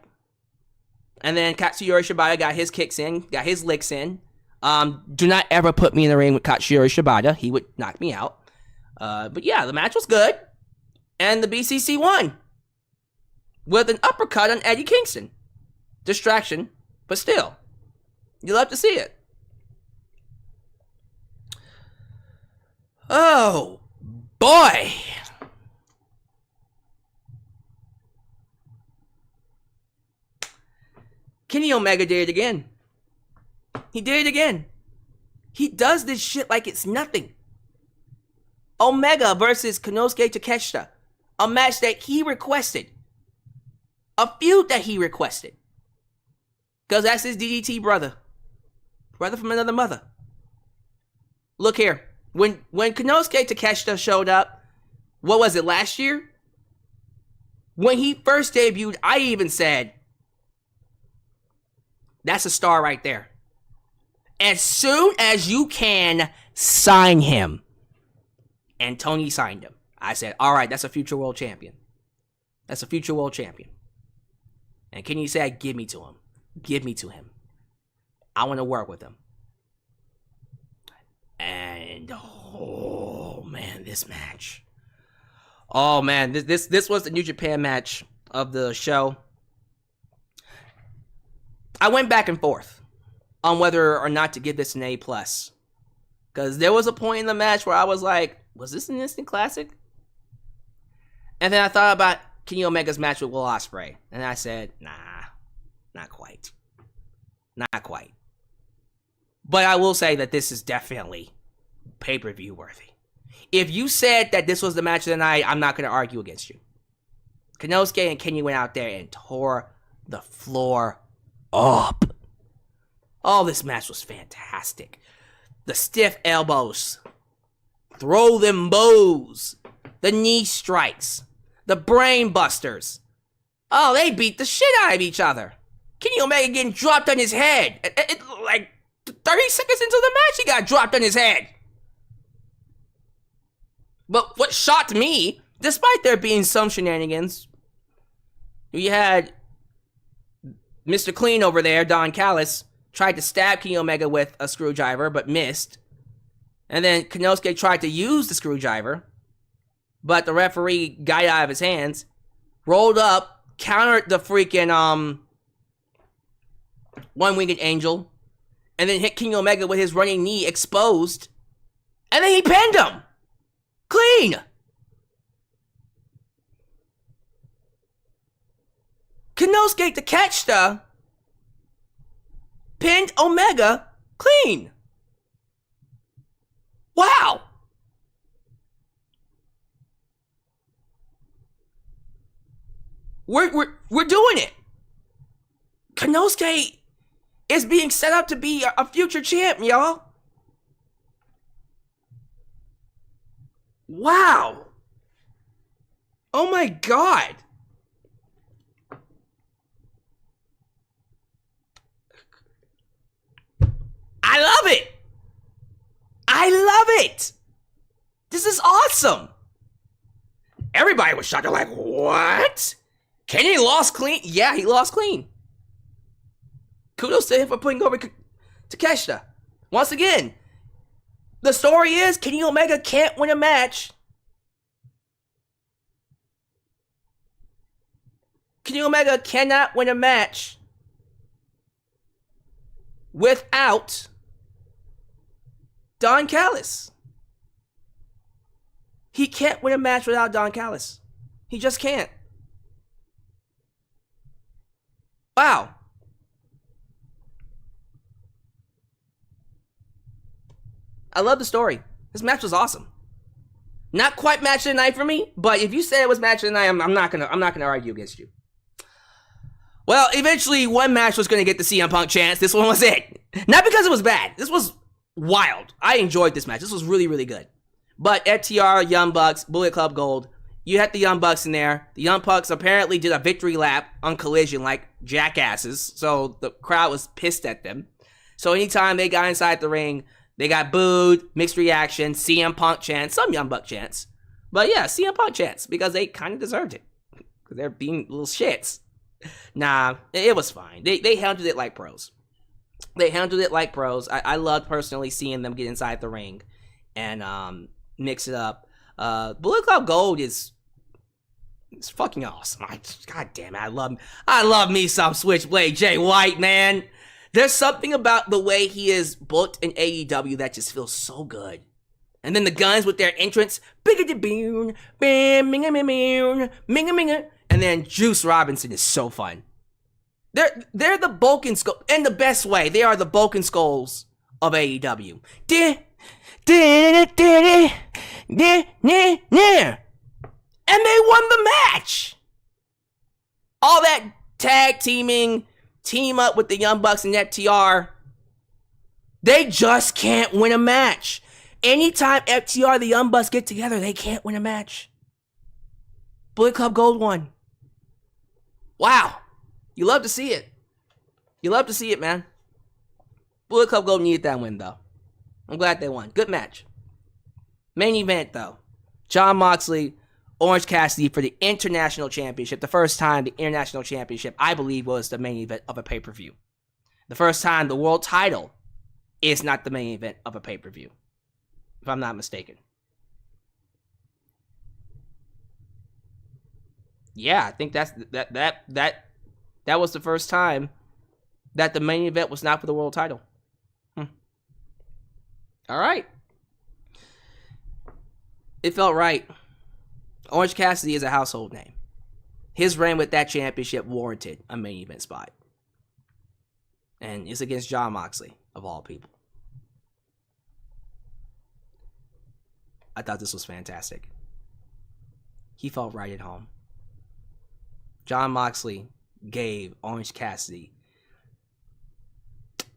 [SPEAKER 2] And then Katsuyori Shibata got his kicks in, got his licks in. Do not ever put me in the ring with Katsuyori Shibata. He would knock me out. But yeah, the match was good. And the BCC won. With an uppercut on Eddie Kingston. Distraction, but still. You love to see it. Oh, boy. Kenny Omega did it again. He did it again. He does this shit like it's nothing. Omega versus Konosuke Takeshita. A match that he requested. A feud that he requested. Because that's his DDT brother. Brother from another mother. Look here. When Konosuke Takeshita showed up, what was it, last year? When he first debuted, I even said, that's a star right there. As soon as you can, sign him. And Tony signed him. I said, all right, that's a future world champion. That's a future world champion. And Kenny said, give me to him. Give me to him. I want to work with him. And, oh, man, this match. Oh, man, this was the New Japan match of the show. I went back and forth on whether or not to give this an A+. Because there was a point in the match where I was like, was this an instant classic? And then I thought about Kenny Omega's match with Will Ospreay. And I said, nah, not quite. Not quite. But I will say that this is definitely pay-per-view worthy. If you said that this was the match of the night, I'm not going to argue against you. Konosuke and Kenny went out there and tore the floor up. Oh, this match was fantastic. The stiff elbows. Throw them bows. The knee strikes. The brain busters. Oh, they beat the shit out of each other. Kenny Omega getting dropped on his head. Like 30 seconds into the match, he got dropped on his head. But what shocked me, despite there being some shenanigans, you had Mr. Clean over there, Don Callis, tried to stab Kenny Omega with a screwdriver, but missed. And then Konosuke tried to use the screwdriver, but the referee got it out of his hands, rolled up, countered the freaking one-winged angel, and then hit Kenny Omega with his running knee exposed, and then he pinned him. Clean. Konosuke Takeshita pinned Omega clean. Wow. We're doing it. Konosuke is being set up to be a future champ, y'all. Wow. Oh my God. I love it. I love it. This is awesome. Everybody was shocked. They're like, what? Kenny lost clean? Yeah, he lost clean. Kudos to him for putting over Takeshita. Once again, the story is Kenny Omega can't win a match Kenny Omega cannot win a match without Don Callis. He can't win a match without Don Callis. He just can't. Wow. I love the story. This match was awesome. Not quite match of the night for me, but if you say it was match of the night, I'm not gonna argue against you. Well, eventually one match was gonna get the CM Punk chance. This one was it. Not because it was bad. This was wild. I enjoyed this match. This was really, really good. But FTR, Young Bucks, Bullet Club Gold, you had the Young Bucks in there. The Young Bucks apparently did a victory lap on Collision like jackasses, so the crowd was pissed at them. So anytime they got inside the ring, they got booed, mixed reaction, CM Punk chants, some Young Buck chants. But yeah, CM Punk chants, because they kind of deserved it. Because they're being little shits. Nah, it was fine. They handled it like pros. They handled it like pros. I loved personally seeing them get inside the ring and mix it up. Bullet Club Gold it's fucking awesome. God damn it, I love me some Switchblade Jay White, man. There's something about the way he is booked in AEW that just feels so good. And then the Guns with their entrance, and then Juice Robinson is so fun. They're the Bulk and Skull, in the best way. They are the Bulk and Skulls of AEW. And they won the match. All that tag teaming, team up with the Young Bucks and FTR. They just can't win a match. Anytime FTR, the Young Bucks get together, they can't win a match. Bullet Club Gold won. Wow. You love to see it. You love to see it, man. Bullet Club Gold needed that win, though. I'm glad they won. Good match. Main event, though. Jon Moxley, Orange Cassidy for the International Championship. The first time the International Championship, I believe, was the main event of a pay-per-view. The first time the world title is not the main event of a pay-per-view, if I'm not mistaken. Yeah, I think that was the first time that the main event was not for the world title. All right. It felt right. Orange Cassidy is a household name. His reign with that championship warranted a main event spot. And it's against Jon Moxley, of all people. I thought this was fantastic. He felt right at home. Jon Moxley gave Orange Cassidy.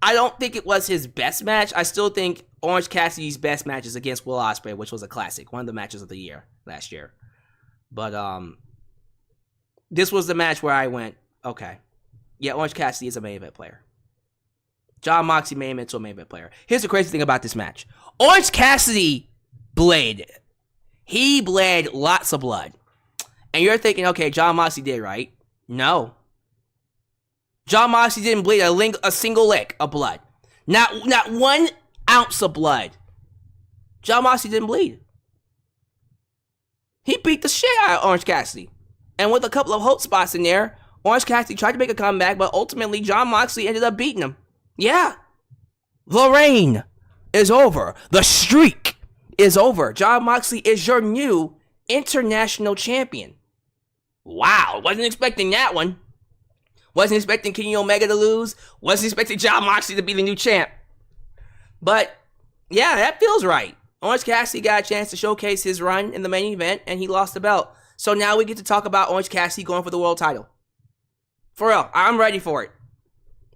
[SPEAKER 2] I don't think it was his best match. I still think Orange Cassidy's best match is against Will Ospreay, which was a classic. One of the matches of the year last year. But this was the match where I went, okay. Yeah, Orange Cassidy is a main event player. Jon Moxley main event to a main event player. Here's the crazy thing about this match. Orange Cassidy bled. He bled lots of blood. And you're thinking, okay, Jon Moxley did, right? No. Jon Moxley didn't bleed a single lick of blood. Not 1 ounce of blood. Jon Moxley didn't bleed. He beat the shit out of Orange Cassidy. And with a couple of hope spots in there, Orange Cassidy tried to make a comeback, but ultimately Jon Moxley ended up beating him. Yeah. The reign is over. The streak is over. Jon Moxley is your new international champion. Wow. Wasn't expecting that one. Wasn't expecting Kenny Omega to lose. Wasn't expecting Jon Moxley to be the new champ. But, yeah, that feels right. Orange Cassidy got a chance to showcase his run in the main event, and he lost the belt. So now we get to talk about Orange Cassidy going for the world title. For real, I'm ready for it.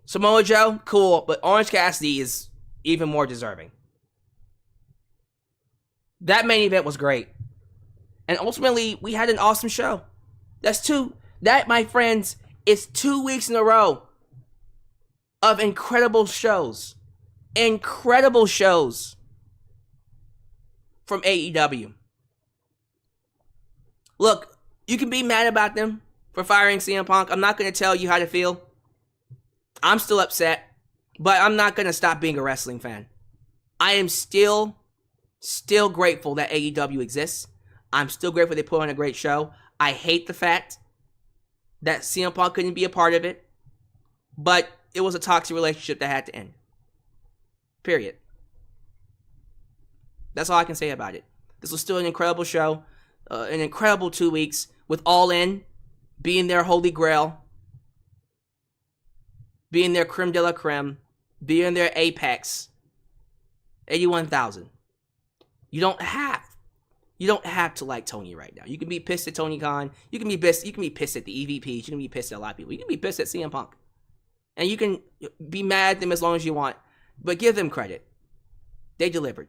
[SPEAKER 2] Samoa Joe, cool, but Orange Cassidy is even more deserving. That main event was great. And ultimately, we had an awesome show. That, my friends, is 2 weeks in a row of incredible shows. Incredible shows from AEW. Look, you can be mad about them for firing CM Punk. I'm not going to tell you how to feel. I'm still upset, but I'm not going to stop being a wrestling fan. I am still grateful that AEW exists. I'm still grateful they put on a great show. I hate the fact that CM Punk couldn't be a part of it, but it was a toxic relationship that had to end. Period. That's all I can say about it. This was still an incredible show, an incredible 2 weeks with All In being their holy grail, being their creme de la creme, being their apex. 81,000. You don't have to like Tony right now. You can be pissed at Tony Khan. You can be pissed at the EVPs. You can be pissed at a lot of people. You can be pissed at CM Punk. And you can be mad at them as long as you want. But give them credit. They delivered.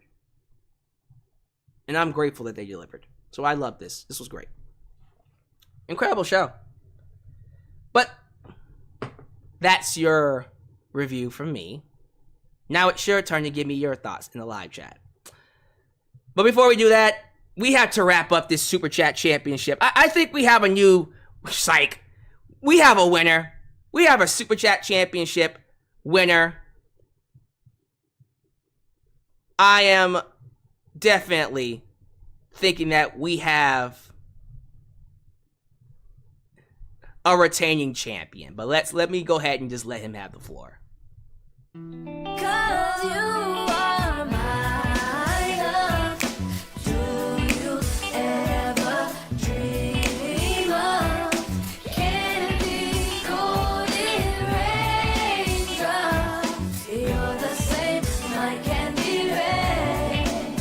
[SPEAKER 2] And I'm grateful that they delivered. So I love this. This was great. Incredible show. But that's your review from me. Now it's your turn to give me your thoughts in the live chat. But before we do that, we have to wrap up this Super Chat Championship. I think we have a new psych. We have a winner. We have a Super Chat Championship winner. I am definitely thinking that we have a retaining champion. But let me go ahead and just let him have the floor.
[SPEAKER 4] 'Cause you are my love. Do you ever dream of candy coated raindrops? You're the same, my candy rain.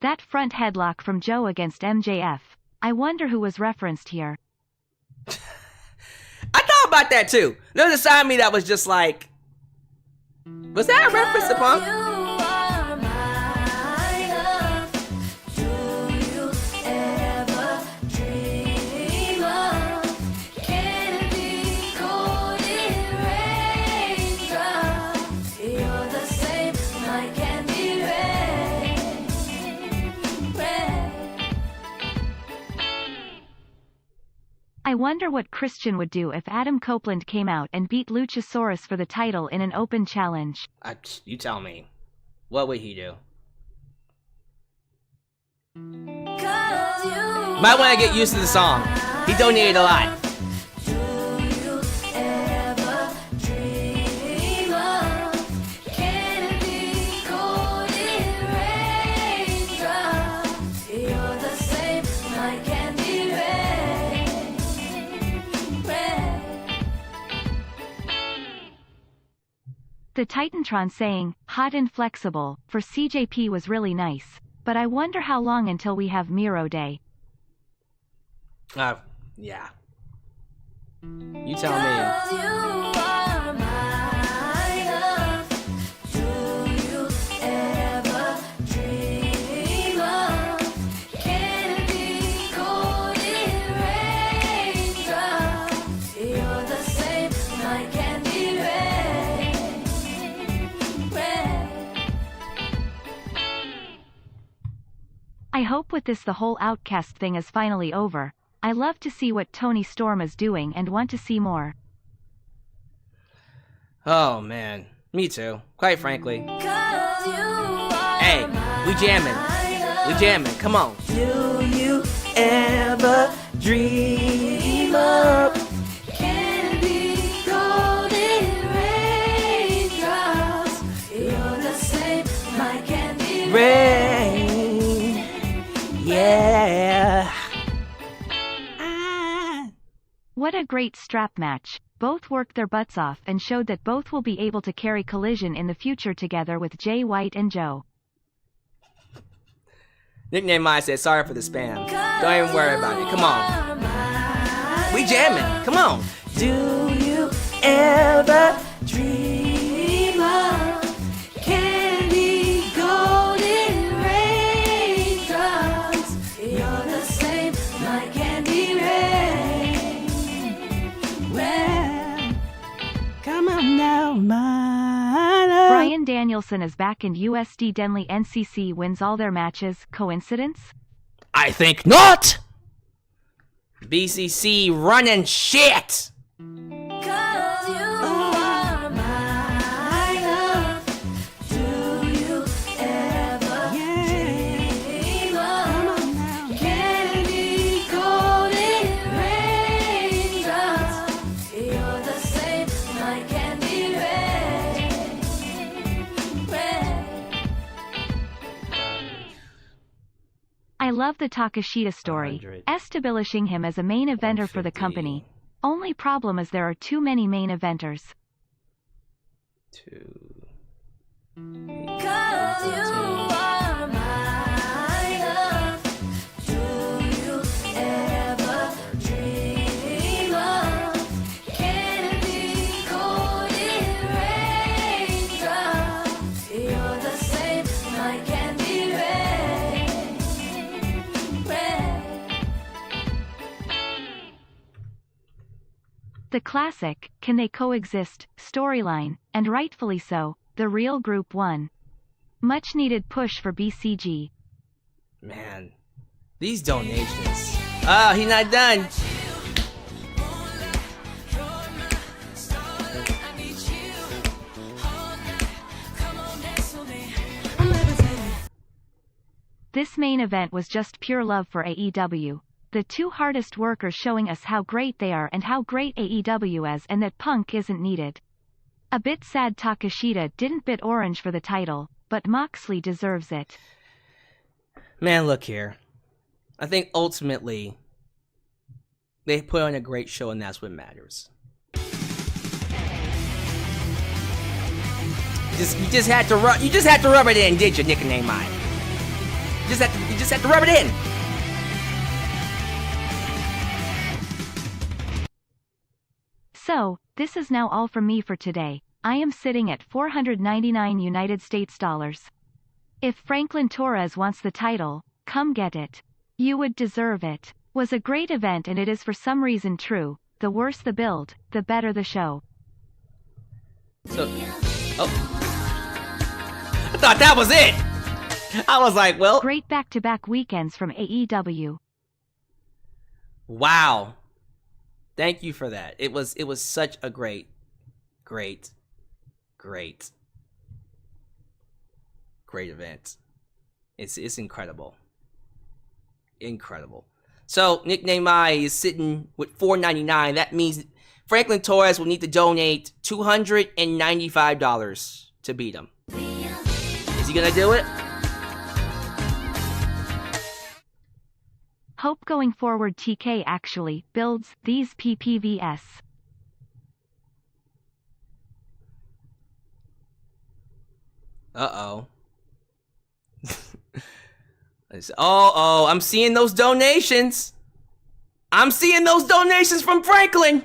[SPEAKER 3] That front headlock from Joe against MJF. I wonder who was referenced here.
[SPEAKER 2] I thought about that too. There was a side of me that was just like, was that a reference to Punk?
[SPEAKER 4] You are my love. Do you ever dream of candy coated raindrops? You're the same, my candy rain.
[SPEAKER 3] I wonder what Christian would do if Adam Copeland came out and beat Luchasaurus for the title in an open challenge.
[SPEAKER 2] You tell me. What would he do?
[SPEAKER 4] 'Cause you
[SPEAKER 2] Might want to get used to the song. He donated a lot.
[SPEAKER 4] Do you ever dream of candy coated raindrops? You're the same, my candy rain.
[SPEAKER 3] The Titantron saying, hot and flexible, for CJP was really nice. But I wonder how long until we have Miro Day.
[SPEAKER 2] Yeah. You tell me.
[SPEAKER 4] 'Cause you are my love. Do you ever dream of candy coated raindrops? You're the same, my candy rain.
[SPEAKER 3] I hope with this the whole Outcast thing is finally over. I love to see what Tony Storm is doing and want to see more.
[SPEAKER 2] Oh man, me too. Quite frankly.
[SPEAKER 4] 'Cause you are
[SPEAKER 2] Hey, we jamming. We jamming. Come on.
[SPEAKER 4] Do you ever dream of candy coated raindrops? You're the same, my candy
[SPEAKER 2] Rain. Yeah.
[SPEAKER 3] What a great strap match. Both worked their butts off and showed that both will be able to carry Collision in the future together with Jay White and Joe.
[SPEAKER 2] Nickname Maya said, sorry for the spam. Don't even worry about it. Come on. We jamming. Come on.
[SPEAKER 4] Do you ever dream of candy golden raindrops? You're the same, my candy rain. Well, come on now, my love.
[SPEAKER 3] Bryan Danielson is back and USD Denley NCC wins all their matches. Coincidence?
[SPEAKER 2] I think not. BCC running shit.
[SPEAKER 4] 'Cause you are my love. Do you ever dream of
[SPEAKER 3] I love the Takeshita story,
[SPEAKER 2] 100.
[SPEAKER 3] establishing him as a main eventer for the
[SPEAKER 2] 150.
[SPEAKER 3] company. Only problem is there are too many main eventers.
[SPEAKER 2] 2.
[SPEAKER 4] 'Cause you are my love. Do you ever dream of candy coated raindrops? You're the same, my candy rain.
[SPEAKER 3] The classic, Can They Coexist, storyline, and rightfully so, the real Group 1. Much needed push for BCG.
[SPEAKER 2] Man, these donations. He's not done.
[SPEAKER 3] This main event was just pure love for AEW. The two hardest workers showing us how great they are and how great AEW is, and that Punk isn't needed. A bit sad Takeshita didn't bid Orange for the title, but Moxley deserves it.
[SPEAKER 2] Man, look here. I think ultimately they put on a great show, and that's what matters. You just had to rub it in, did you, Nickname Mine? You just had to rub it in.
[SPEAKER 3] So, this is now all from me for today. I am sitting at $499 United States dollars. If Franklin Torres wants the title, come get it. You would deserve it. Was a great event, and it is for some reason true. The worse the build, the better the show.
[SPEAKER 2] So, I thought that was it. I was like, well,
[SPEAKER 3] Great back-to-back weekends from AEW.
[SPEAKER 2] wow. Thank you for that. It was such a great event. It's incredible. Incredible. So Nickname I is sitting with $4.99. That means Franklin Torres will need to donate $295 to beat him. Is he gonna do it?
[SPEAKER 3] Hope going forward TK actually builds these PPVS.
[SPEAKER 2] Uh-oh. I'm seeing those donations. I'm seeing those donations from Franklin.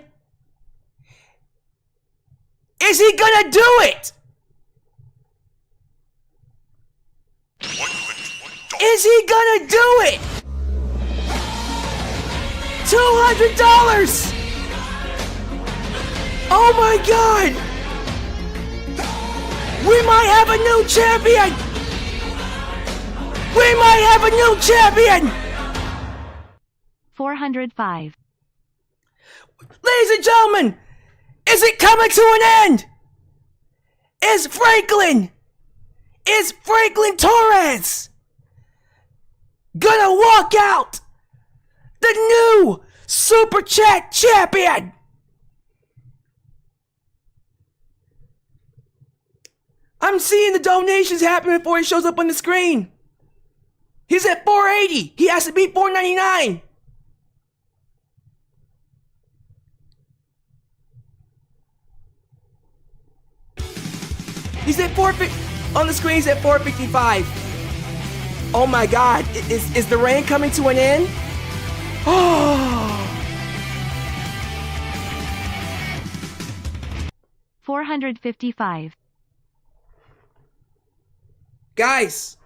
[SPEAKER 2] Is he gonna do it? Is he gonna do it? $200! Oh my god! We might have a new champion! We might have a new champion!
[SPEAKER 3] 405.
[SPEAKER 2] Ladies and gentlemen, is it coming to an end? Is Franklin Torres gonna walk out the new Super Chat champion? I'm seeing the donations happen before he shows up on the screen. He's at 480. He has to beat 499. He's at 450. On the screen, he's at 455. Oh my god. Is the reign coming to an end? Oh.
[SPEAKER 3] 455.
[SPEAKER 2] Guys.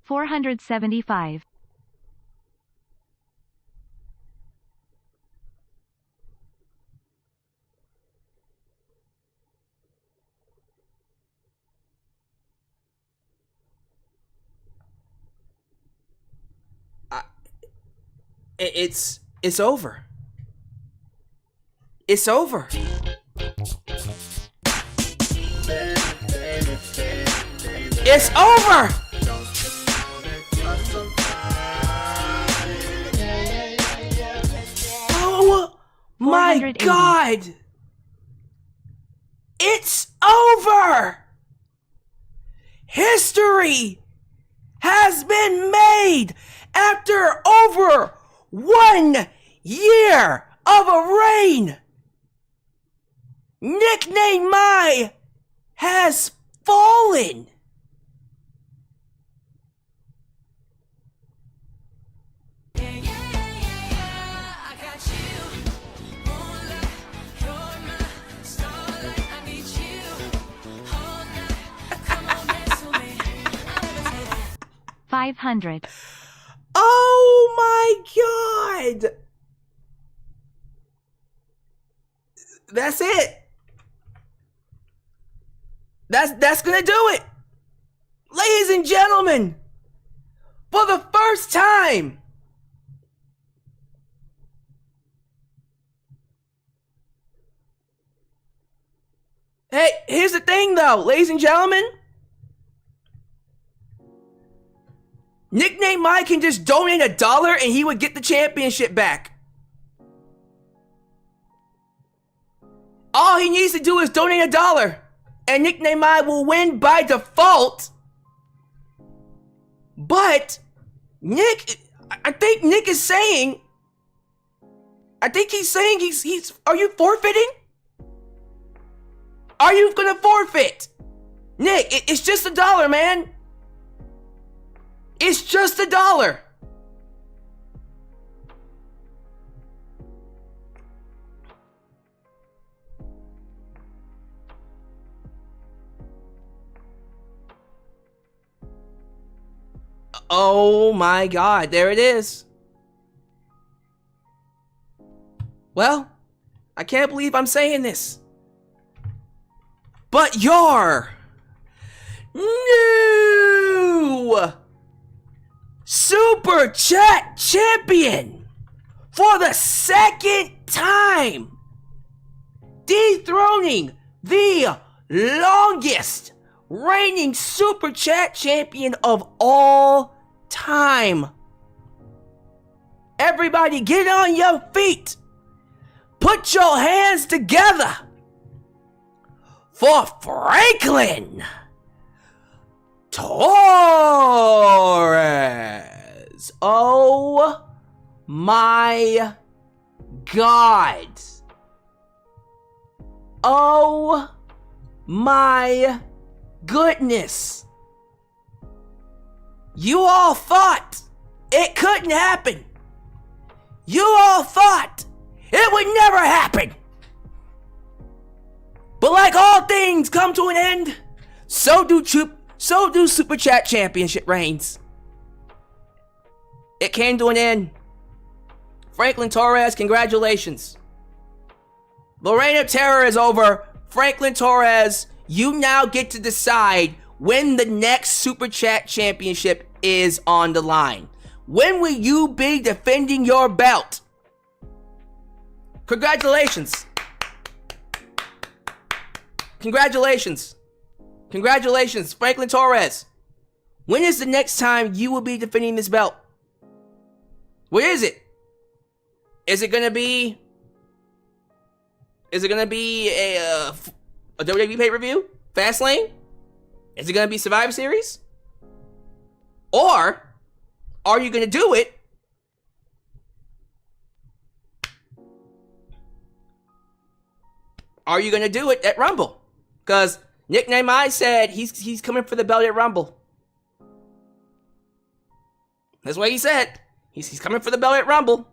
[SPEAKER 3] $475.
[SPEAKER 2] It's over. It's over. It's over. Oh my God. It's over. History has been made after over 1 year of a reign. Nickname Mai has fallen.
[SPEAKER 3] $500.
[SPEAKER 2] Oh my God. That's it. That's gonna do it. Ladies and gentlemen, for the first time, hey, here's the thing though, ladies and gentlemen. Nickname Mike can just donate $1 and he would get the championship back. All he needs to do is donate $1 and Nickname Mike will win by default. But Nick, I think Nick is saying, he's are you forfeiting? Are you gonna forfeit? Nick, it's just $1, man. It's just $1. Oh my God, there it is. Well, I can't believe I'm saying this, but your new Super Chat champion for the second time, dethroning the longest reigning Super Chat champion of all time. Everybody get on your feet. Put your hands together for Franklin Torres. Oh my God. Oh my goodness. You all thought it couldn't happen. You all thought it would never happen. But like all things come to an end, so do Super Chat championship reigns. It came to an end. Franklin Torres, congratulations. The reign of terror is over. Franklin Torres, you now get to decide when the next Super Chat championship is on the line. When will you be defending your belt? Congratulations. Congratulations. Congratulations, Franklin Torres. When is the next time you will be defending this belt? Where is it? Is it gonna be a WWE pay-per-view? Fastlane? Is it gonna be Survivor Series? Or are you gonna do it at Rumble? Because Nickname I said he's coming for the belt at Rumble. That's what he said. He's coming for the belt at Rumble.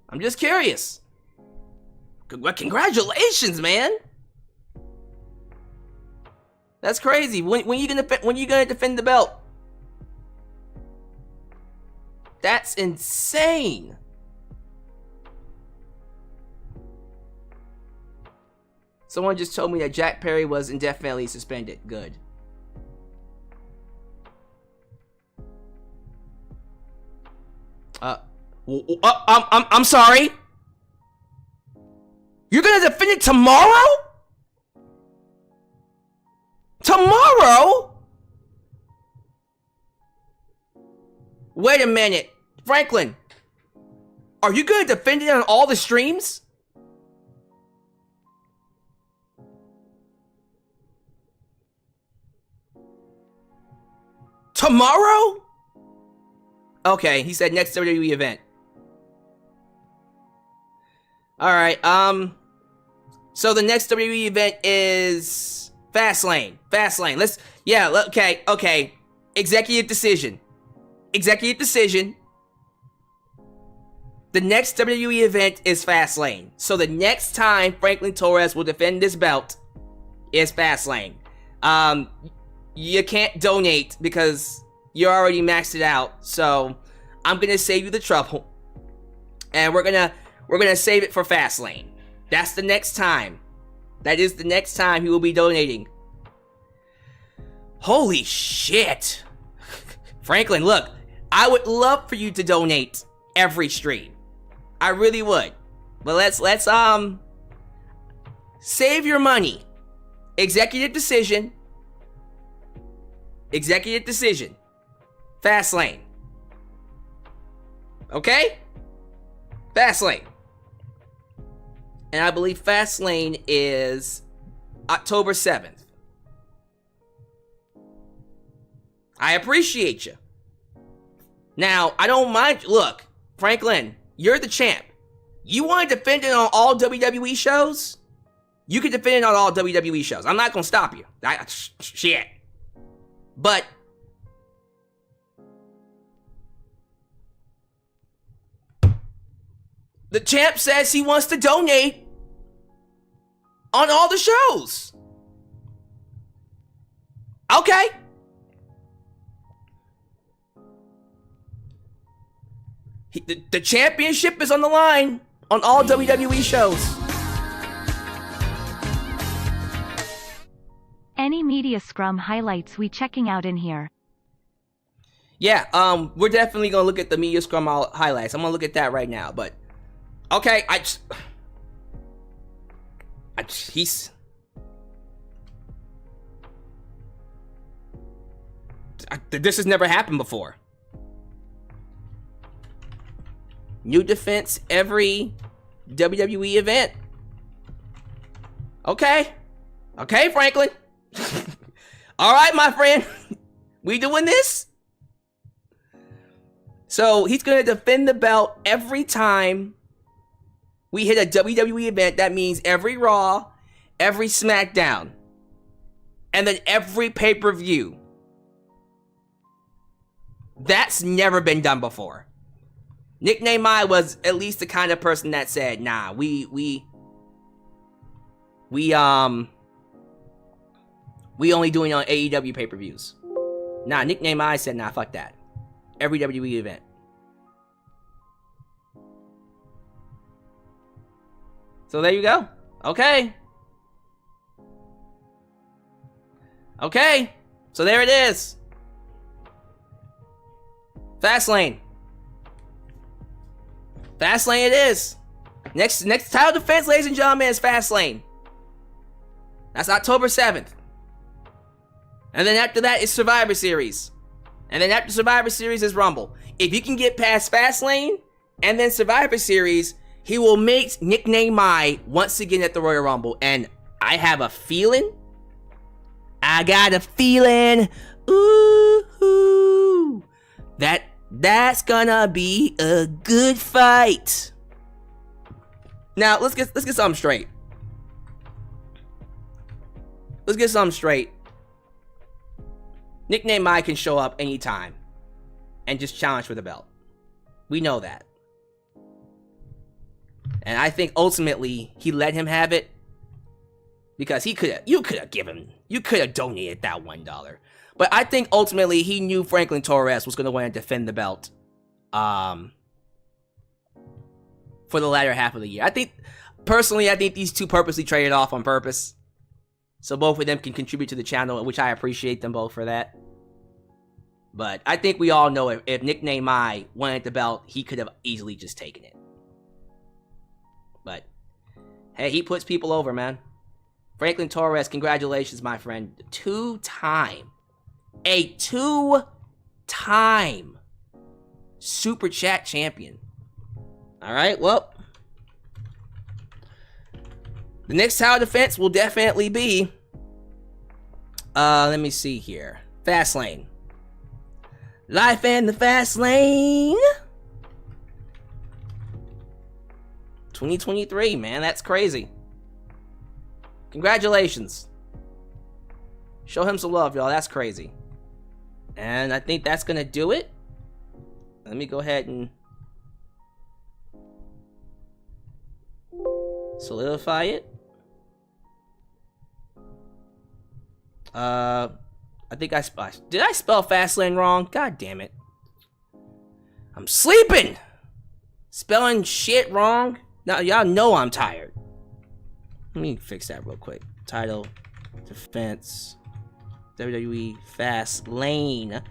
[SPEAKER 2] I'm just curious. Congratulations, man. That's crazy. When you gonna defend the belt? That's insane. Someone just told me that Jack Perry was indefinitely suspended. Good. I'm sorry. You're gonna defend it tomorrow? Tomorrow? Wait a minute. Franklin, are you gonna defend it on all the streams? Tomorrow? Okay, he said next WWE event. Alright, so the next WWE event is Fastlane. Let's, yeah, okay. Executive decision. The next WWE event is Fastlane. So the next time Franklin Torres will defend this belt is Fastlane. You can't donate because you already maxed it out. So I'm gonna save you the trouble, and we're gonna save it for Fastlane. That's the next time. That is the next time he will be donating. Holy shit, Franklin! Look, I would love for you to donate every stream. I really would. But let's save your money. Executive decision. Fastlane. Okay? Fastlane. And I believe Fastlane is October 7th. I appreciate you. Now, I don't mind. Look, Franklin, you're the champ. You want to defend it on all WWE shows? You can defend it on all WWE shows. I'm not going to stop you. Shit. But the champ says he wants to donate on all the shows. Okay. The championship is on the line on all WWE shows.
[SPEAKER 3] Any media scrum highlights we checking out in here?
[SPEAKER 2] Yeah, we're definitely gonna look at the media scrum highlights. I'm gonna look at that right now, but okay, this has never happened before. New defense every WWE event. Okay, Franklin. All right, my friend. We doing this? So he's gonna defend the belt every time we hit a WWE event. That means every Raw, every SmackDown, and then every pay-per-view. That's never been done before. Nickname I was at least the kind of person that said, nah, we only doing it on AEW pay-per-views. Nah, Nickname I said, nah, fuck that. Every WWE event. So there you go. Okay. So there it is. Fastlane it is. Next title defense, ladies and gentlemen, is Fastlane. That's October 7th. And then after that is Survivor Series. And then after Survivor Series is Rumble. If you can get past Fastlane and then Survivor Series, he will make Nickname I once again at the Royal Rumble. And I have a feeling. I got a feeling. Ooh. That's gonna be a good fight. Now, let's get something straight. Nickname I can show up anytime and just challenge for the belt. We know that. And I think ultimately he let him have it because you could have donated that $1. But I think ultimately he knew Franklin Torres was going to want to defend the belt for the latter half of the year. I think these two purposely traded off on purpose. So both of them can contribute to the channel, which I appreciate them both for that. But I think we all know if Nickname I wanted the belt, he could have easily just taken it. But Hey, he puts people over, man. Franklin Torres, congratulations, my friend. A two-time Super Chat champion. All right, well, the next tower defense will definitely be, let me see here. Fastlane. Life in the fast lane. 2023, man, that's crazy. Congratulations. Show him some love, y'all. That's crazy. And I think that's gonna do it. Let me go ahead and solidify it. I think did I spell Fastlane wrong? God damn it. I'm sleeping. Spelling shit wrong. Now y'all know I'm tired. Let me fix that real quick. Title, defense, WWE Fastlane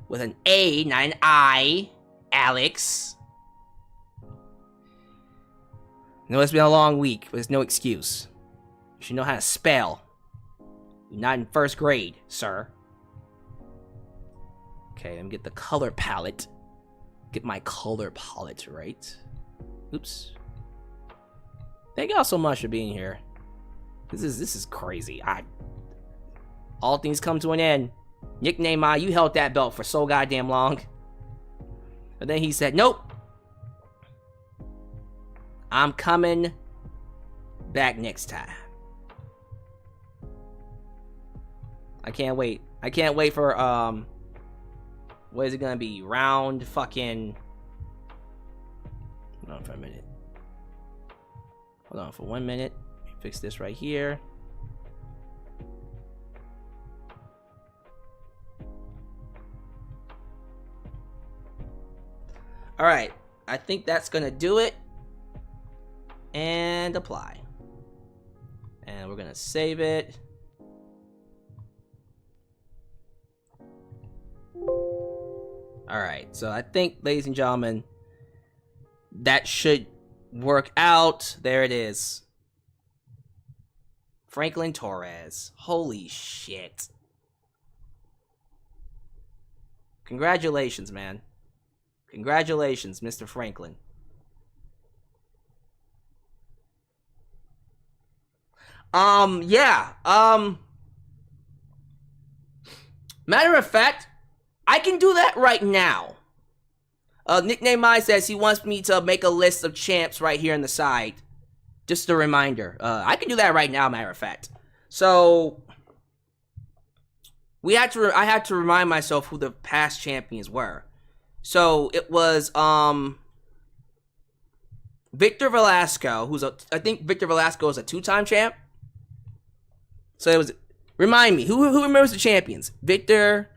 [SPEAKER 2] with an A, not an I. Alyx. No, it's been a long week, but there's no excuse. You should know how to spell. You're not in first grade, sir. Okay, let me get the color palette. Get my color palette right. Oops. Thank y'all so much for being here. This is crazy. All things come to an end. Nickname you held that belt for so goddamn long. But then he said, nope. I'm coming back next time. I can't wait. I can't wait for, what is it gonna be? Round fucking... Hold on for a minute. Hold on for 1 minute. Fix this right here. Alright. I think that's gonna do it. And apply. And we're gonna save it. Alright, so I think, ladies and gentlemen, that should work out. There it is. Franklin Torres. Holy shit. Congratulations, man. Congratulations, Mr. Franklin. Yeah. Matter of fact, I can do that right now. Nickname I says he wants me to make a list of champs right here on the side. Just a reminder. I can do that right now, matter of fact. So I had to remind myself who the past champions were. So it was Victor Velasco, I think Victor Velasco is a 2-time champ. So it was, remind me, who remembers the champions? Victor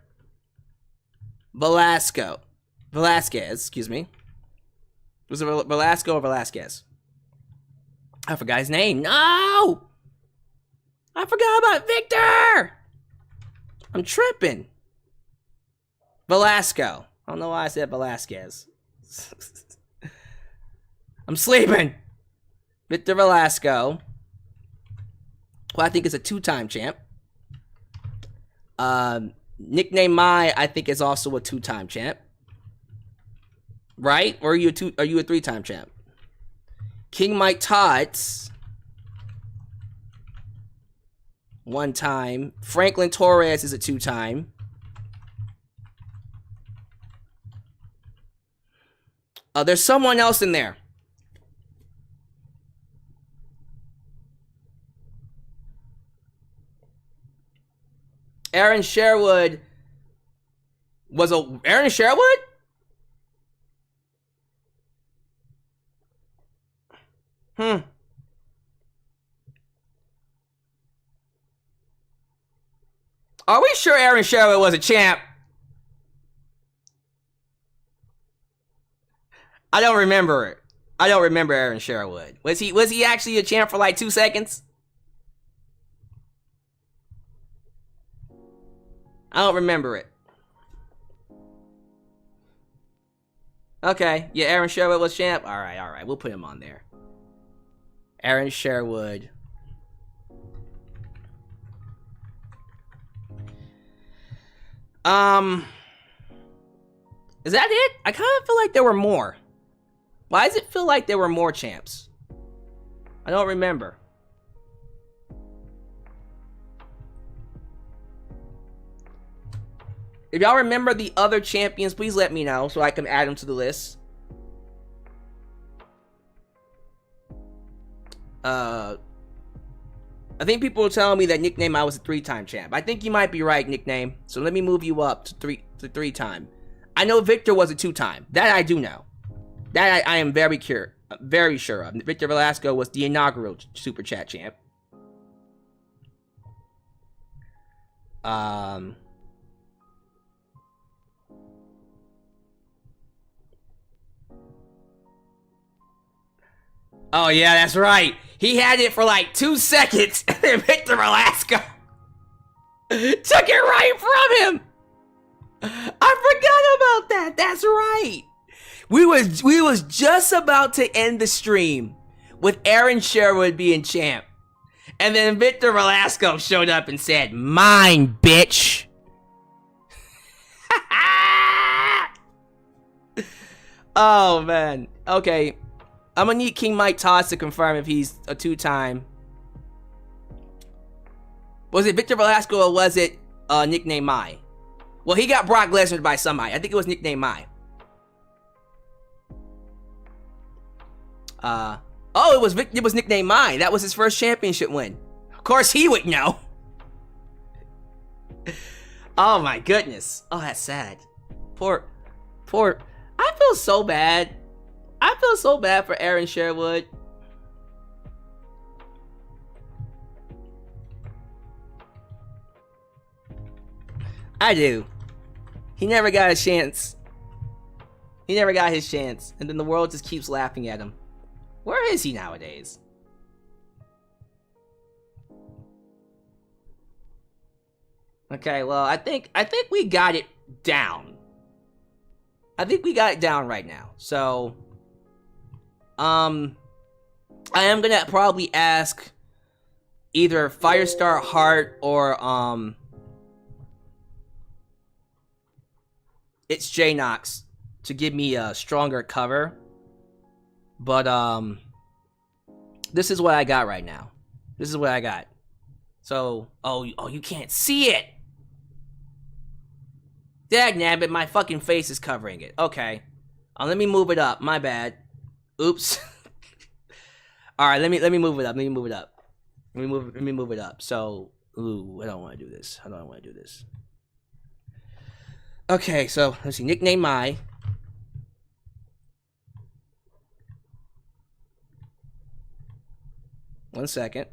[SPEAKER 2] Velasquez, excuse me. Was it Velasco or Velasquez? I forgot his name. No! I forgot about Victor! I'm tripping. Velasco. I don't know why I said Velasquez. I'm sleeping. Victor Velasco, who I think is a 2-time champ. Nickname I think is also a 2-time champ. Right? Or are you a 3-time champ? King Mike Tots, 1 time. Franklin Torres is a 2-time. There's someone else in there. Aaron Sherwood was a... Aaron Sherwood? Are we sure Aaron Sherwood was a champ? I don't remember it. I don't remember Aaron Sherwood. Was he actually a champ for like 2 seconds? I don't remember it. Okay, yeah, Aaron Sherwood was champ. All right, we'll put him on there. Aaron Sherwood. Is that it? I kind of feel like there were more. Why does it feel like there were more champs? I don't remember. If y'all remember the other champions, please let me know so I can add them to the list. I think people were telling me that Nickname I was a 3-time champ. I think you might be right, Nickname. So let me move you up to 3-time. I know Victor was a 2-time. That I do know. That I am very sure of. Victor Velasco was the inaugural Super Chat champ. Oh yeah, that's right. He had it for like 2 seconds, and then Victor Velasco took it right from him. I forgot about that. That's right. We was just about to end the stream with Aaron Sherwood being champ, and then Victor Velasco showed up and said, "Mine, bitch." Oh man. Okay. I'm gonna need King Mike Toss to confirm if he's a 2-time. Was it Victor Velasco or was it Nickname Mai? Well, he got Brock Lesnar by somebody. I think it was Nickname Mai. Oh, it was Nickname Mai. That was his first championship win. Of course, he would know. Oh my goodness. Oh, that's sad. Poor. I feel so bad. I feel so bad for Aaron Sherwood. I do. He never got a chance. He never got his chance. And then the world just keeps laughing at him. Where is he nowadays? Okay, well, I think we got it down. I think we got it down right now. So I am gonna probably ask either Firestar Hart or it's J Knox to give me a stronger cover. But this is what I got right now. This is what I got. So oh you can't see it. Dagnabbit, my fucking face is covering it. Okay. Let me move it up. My bad. Oops. All right, let me move it up. Let me move it up. So, I don't want to do this. Okay, so let's see. Nickname Mai. One second.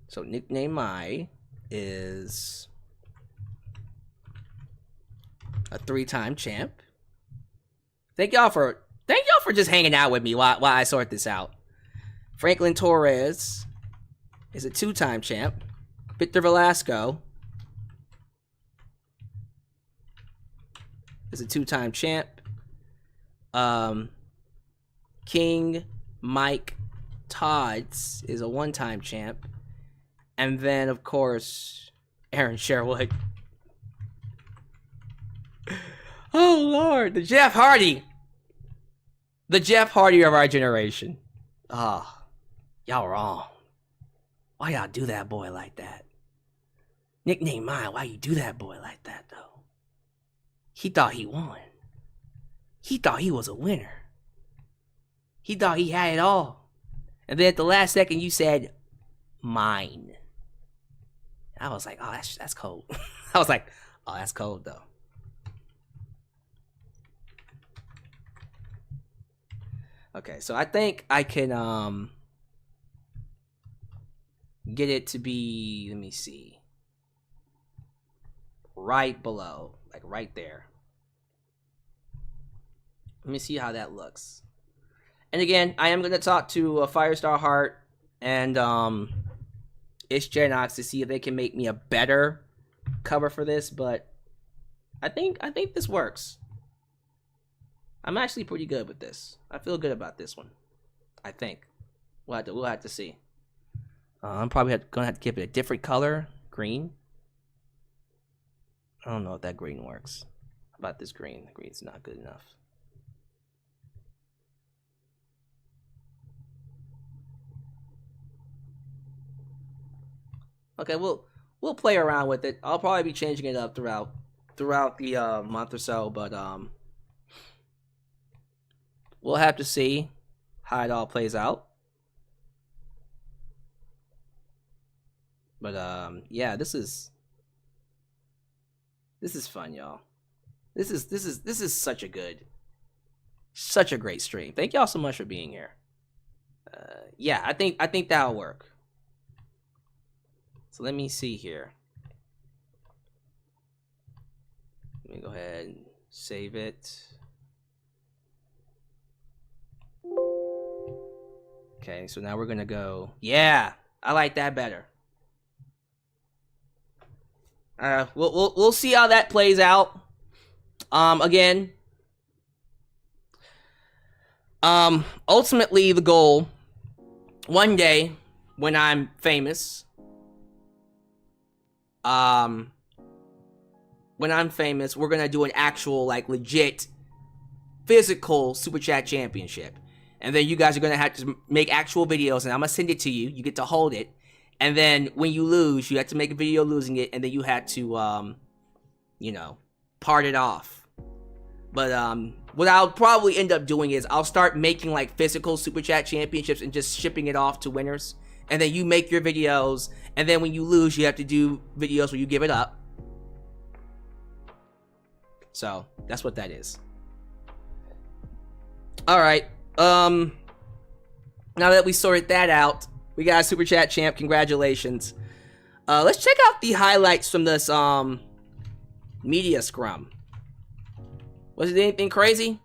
[SPEAKER 2] So Nickname Mai is a 3-time champ. Thank y'all for just hanging out with me while I sort this out. Franklin Torres is a 2-time champ. Victor Velasco is a 2-time champ. King Mike Todds is a 1-time champ. And then, of course, Aaron Sherwood. Oh, Lord. The Jeff Hardy. The Jeff Hardy of our generation. Oh, y'all wrong. Why y'all do that boy like that? Nickname Mai, why you do that boy like that, though? He thought he won. He thought he was a winner. He thought he had it all. And then at the last second, you said, mine. I was like, oh, that's cold. I was like, oh, that's cold, though. Okay, so I think I can get it to be, let me see, right below, like right there. Let me see how that looks. And again, I am going to talk to Firestar Hart and Ish Genox to see if they can make me a better cover for this, but I think this works. I'm actually pretty good with this. I feel good about this one. I think. We'll have to see. I'm probably gonna have to give it a different color. Green. I don't know if that green works. How about this green? The green's not good enough. Okay, we'll play around with it. I'll probably be changing it up throughout the month or so, but we'll have to see how it all plays out. But yeah, this is fun, y'all. This is such a great stream. Thank y'all so much for being here. Yeah, I think that'll work. So let me see here. Let me go ahead and save it. Okay, so now we're gonna go. Yeah, I like that better. We'll see how that plays out. Again, ultimately the goal, one day when I'm famous, we're gonna do an actual, like, legit physical Super Chat championship, and then you guys are gonna have to make actual videos, and I'm gonna send it to you. You get to hold it. And then when you lose, you have to make a video losing it, and then you have to, you know, part it off. But what I'll probably end up doing is I'll start making, like, physical Super Chat championships and just shipping it off to winners. And then you make your videos, and then when you lose, you have to do videos where you give it up. So that's what that is. All right. Now that we sorted that out, we got a Super Chat champ. Congratulations. Let's check out the highlights from this media scrum. Was it anything crazy?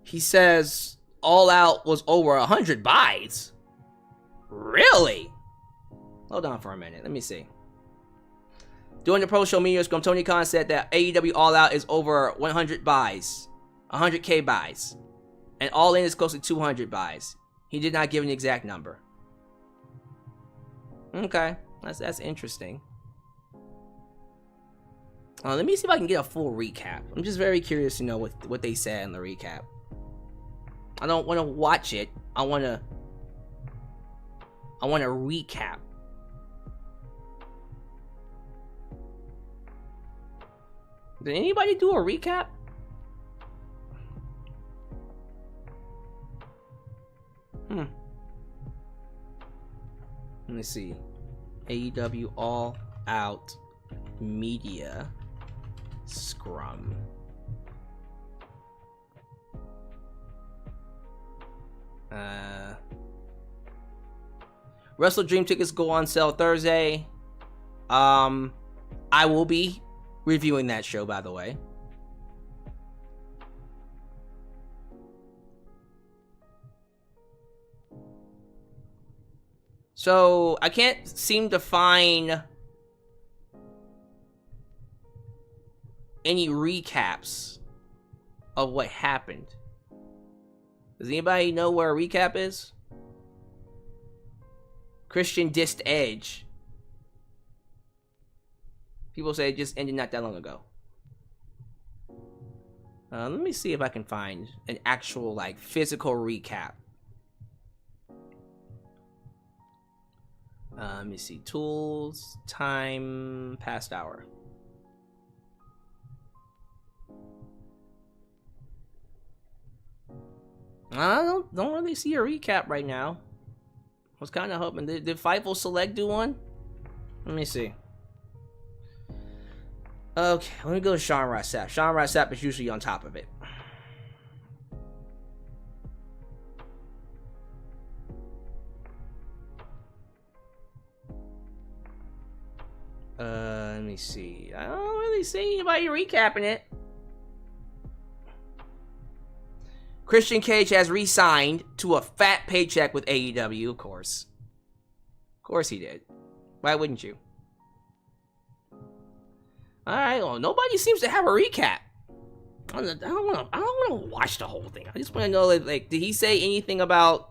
[SPEAKER 2] He says All Out was over 100 buys. Really? Hold on for a minute. Let me see. During the pro show media scrum, Tony Khan said that AEW All Out is over 100 buys. 100K buys. And All In is close to 200 buys. He did not give an exact number. Okay. That's interesting. Let me see if I can get a full recap. I'm just very curious to know what they said in the recap. I don't want to watch it. I want to recap. Did anybody do a recap? Let me see. AEW All Out Media Scrum. Wrestle Dream tickets go on sale Thursday. I will be reviewing that show, by the way. So I can't seem to find any recaps of what happened. Does anybody know where a recap is? Christian dissed Edge. People say it just ended not that long ago. Let me see if I can find an actual, like, physical recap. Let me see. Tools, time, past hour. I don't really see a recap right now. I was kind of hoping. Did Fightful Select do one? Let me see. Okay, let me go to Sean Rossap. Sean Rossap is usually on top of it. Let me see. I don't really see anybody recapping it. Christian Cage has re-signed to a fat paycheck with AEW, of course. Of course he did. Why wouldn't you? Alright, well, nobody seems to have a recap. I don't want to watch the whole thing. I just want to know, like, did he say anything about...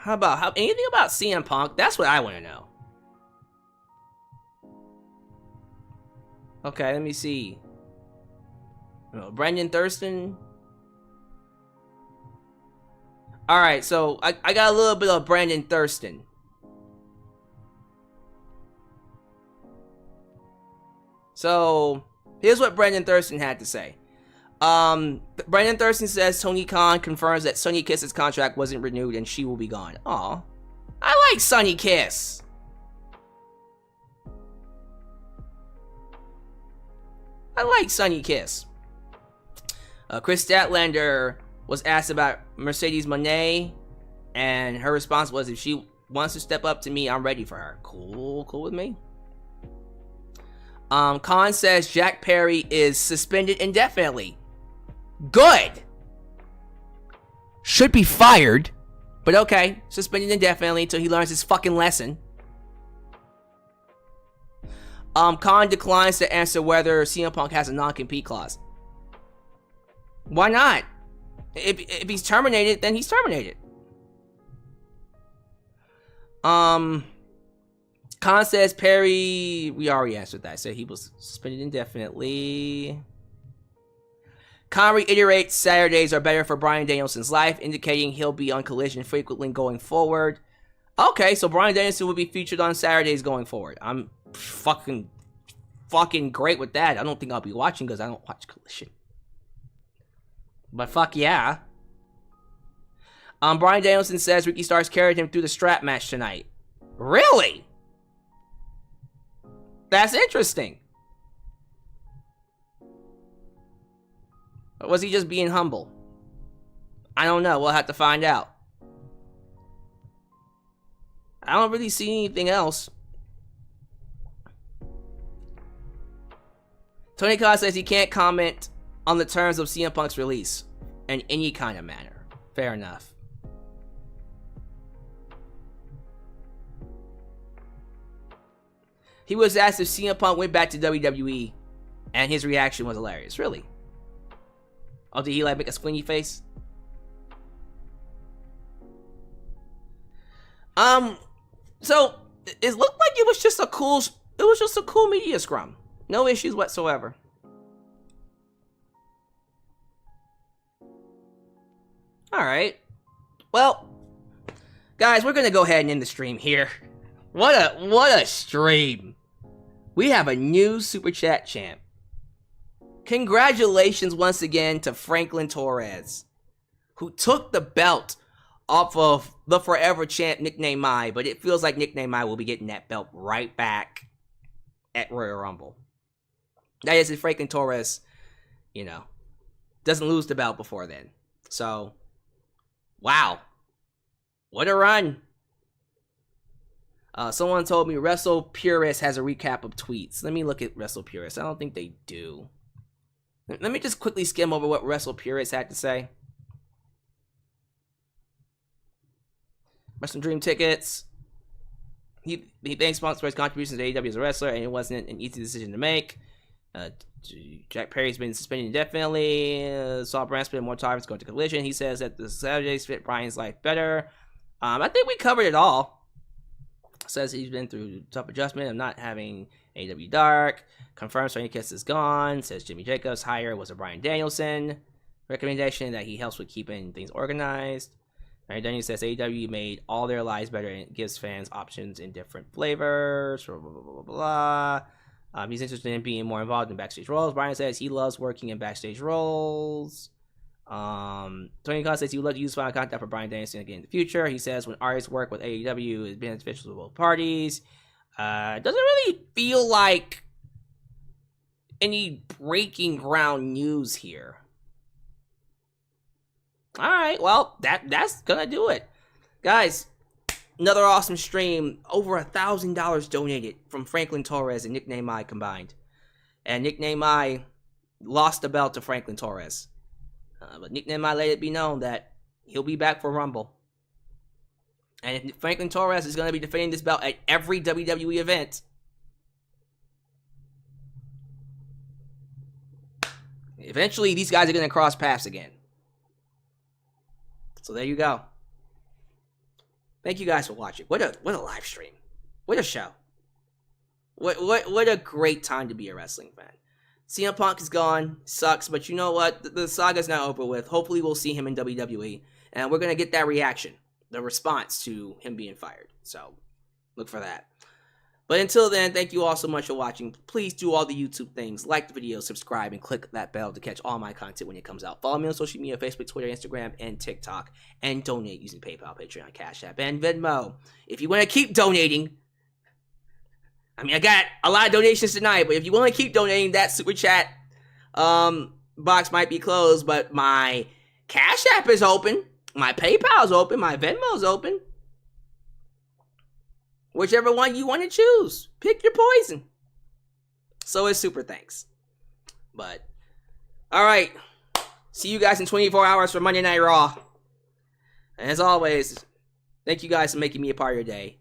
[SPEAKER 2] anything about CM Punk? That's what I want to know. Okay, let me see. Brendan Thurston. Alright, so I got a little bit of Brandon Thurston. So, here's what Brendan Thurston had to say. Brendan Thurston says Tony Khan confirms that Sonny Kiss's contract wasn't renewed and she will be gone. Aw. I like Sonny Kiss. I like Sonny Kiss. Chris Statlander was asked about Mercedes Moné, and her response was, if she wants to step up to me, I'm ready for her. Cool with me. Khan says Jack Perry is suspended indefinitely. Good. Should be fired, but okay, suspended indefinitely until he learns his fucking lesson. Khan declines to answer whether CM Punk has a non-compete clause. Why not? If he's terminated, then he's terminated. Khan says Perry... We already answered that. So he was suspended indefinitely. Khan reiterates Saturdays are better for Bryan Danielson's life, indicating he'll be on Collision frequently going forward. Okay, so Bryan Danielson will be featured on Saturdays going forward. I'm fucking great with that. I don't think I'll be watching because I don't watch Collision. But fuck yeah. Bryan Danielson says Ricky Starks carried him through the strap match tonight. Really? That's interesting. Or was he just being humble? I don't know. We'll have to find out. I don't really see anything else. Tony Khan says he can't comment on the terms of CM Punk's release in any kind of manner. Fair enough. He was asked if CM Punk went back to WWE, and his reaction was hilarious. Really? Oh, did he like make a squinty face? So it looked like it was just a cool media scrum. No issues whatsoever. Alright. Well, guys, we're gonna go ahead and end the stream here. What a stream. We have a new Super Chat champ. Congratulations once again to Franklin Torres, who took the belt off of the forever champ Nickname Mai, but it feels like Nickname Mai will be getting that belt right back at Royal Rumble. That is if Franklin Torres, doesn't lose the belt before then. So, wow. What a run. Someone told me Wrestle Purist has a recap of tweets. Let me look at Wrestle Purist. I don't think they do. Let me just quickly skim over what Wrestle Purist had to say. Wrestling Dream Tickets. He thanks Punk for his contributions to AEW as a wrestler, and it wasn't an easy decision to make. Jack Perry's been suspended indefinitely. Saw Brand spend more time going to Collision. He says that the Saturdays fit Brian's life better. I think we covered it all. Says he's been through tough adjustment of not having AEW Dark. Confirms Sonny Kiss is gone. Says Jimmy Jacobs' hire was a Bryan Danielson recommendation that he helps with keeping things organized. Bryan Danielson says AEW made all their lives better and it gives fans options in different flavors. Blah, blah, blah, blah, blah. He's interested in being more involved in backstage roles. Brian says he loves working in backstage roles. Tony Khan says he would love to use final contact for Bryan Danielson again in the future. He says when artists work with AEW, it's beneficial to both parties. Doesn't really feel like any breaking ground news here. Alright, well, that's gonna do it. Guys, another awesome stream. Over $1,000 donated from Franklin Torres and Nickname Mai combined. And Nickname Mai lost the belt to Franklin Torres. But Nick might let it be known that he'll be back for Rumble. And if Franklin Torres is going to be defending this belt at every WWE event, eventually these guys are going to cross paths again. So there you go. Thank you guys for watching. What a live stream. What a show. What a great time to be a wrestling fan. CM Punk is gone. Sucks, but you know what? The saga's not over with. Hopefully we'll see him in WWE. And we're going to get that reaction. The response to him being fired. So look for that. But until then, thank you all so much for watching. Please do all the YouTube things. Like the video, subscribe, and click that bell to catch all my content when it comes out. Follow me on social media, Facebook, Twitter, Instagram, and TikTok. And donate using PayPal, Patreon, Cash App, and Venmo. If you want to keep donating, I mean, I got a lot of donations tonight, but if you want to keep donating, that Super Chat box might be closed, but my Cash App is open. My PayPal is open. My Venmo is open. Whichever one you want to choose. Pick your poison. So is super thanks. But, alright. See you guys in 24 hours for Monday Night Raw. And as always, thank you guys for making me a part of your day.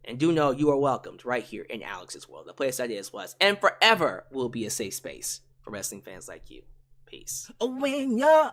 [SPEAKER 2] And do know you are welcomed right here in Alyx's world. The place that is, was, and forever will be a safe space for wrestling fans like you. Peace.
[SPEAKER 5] When you're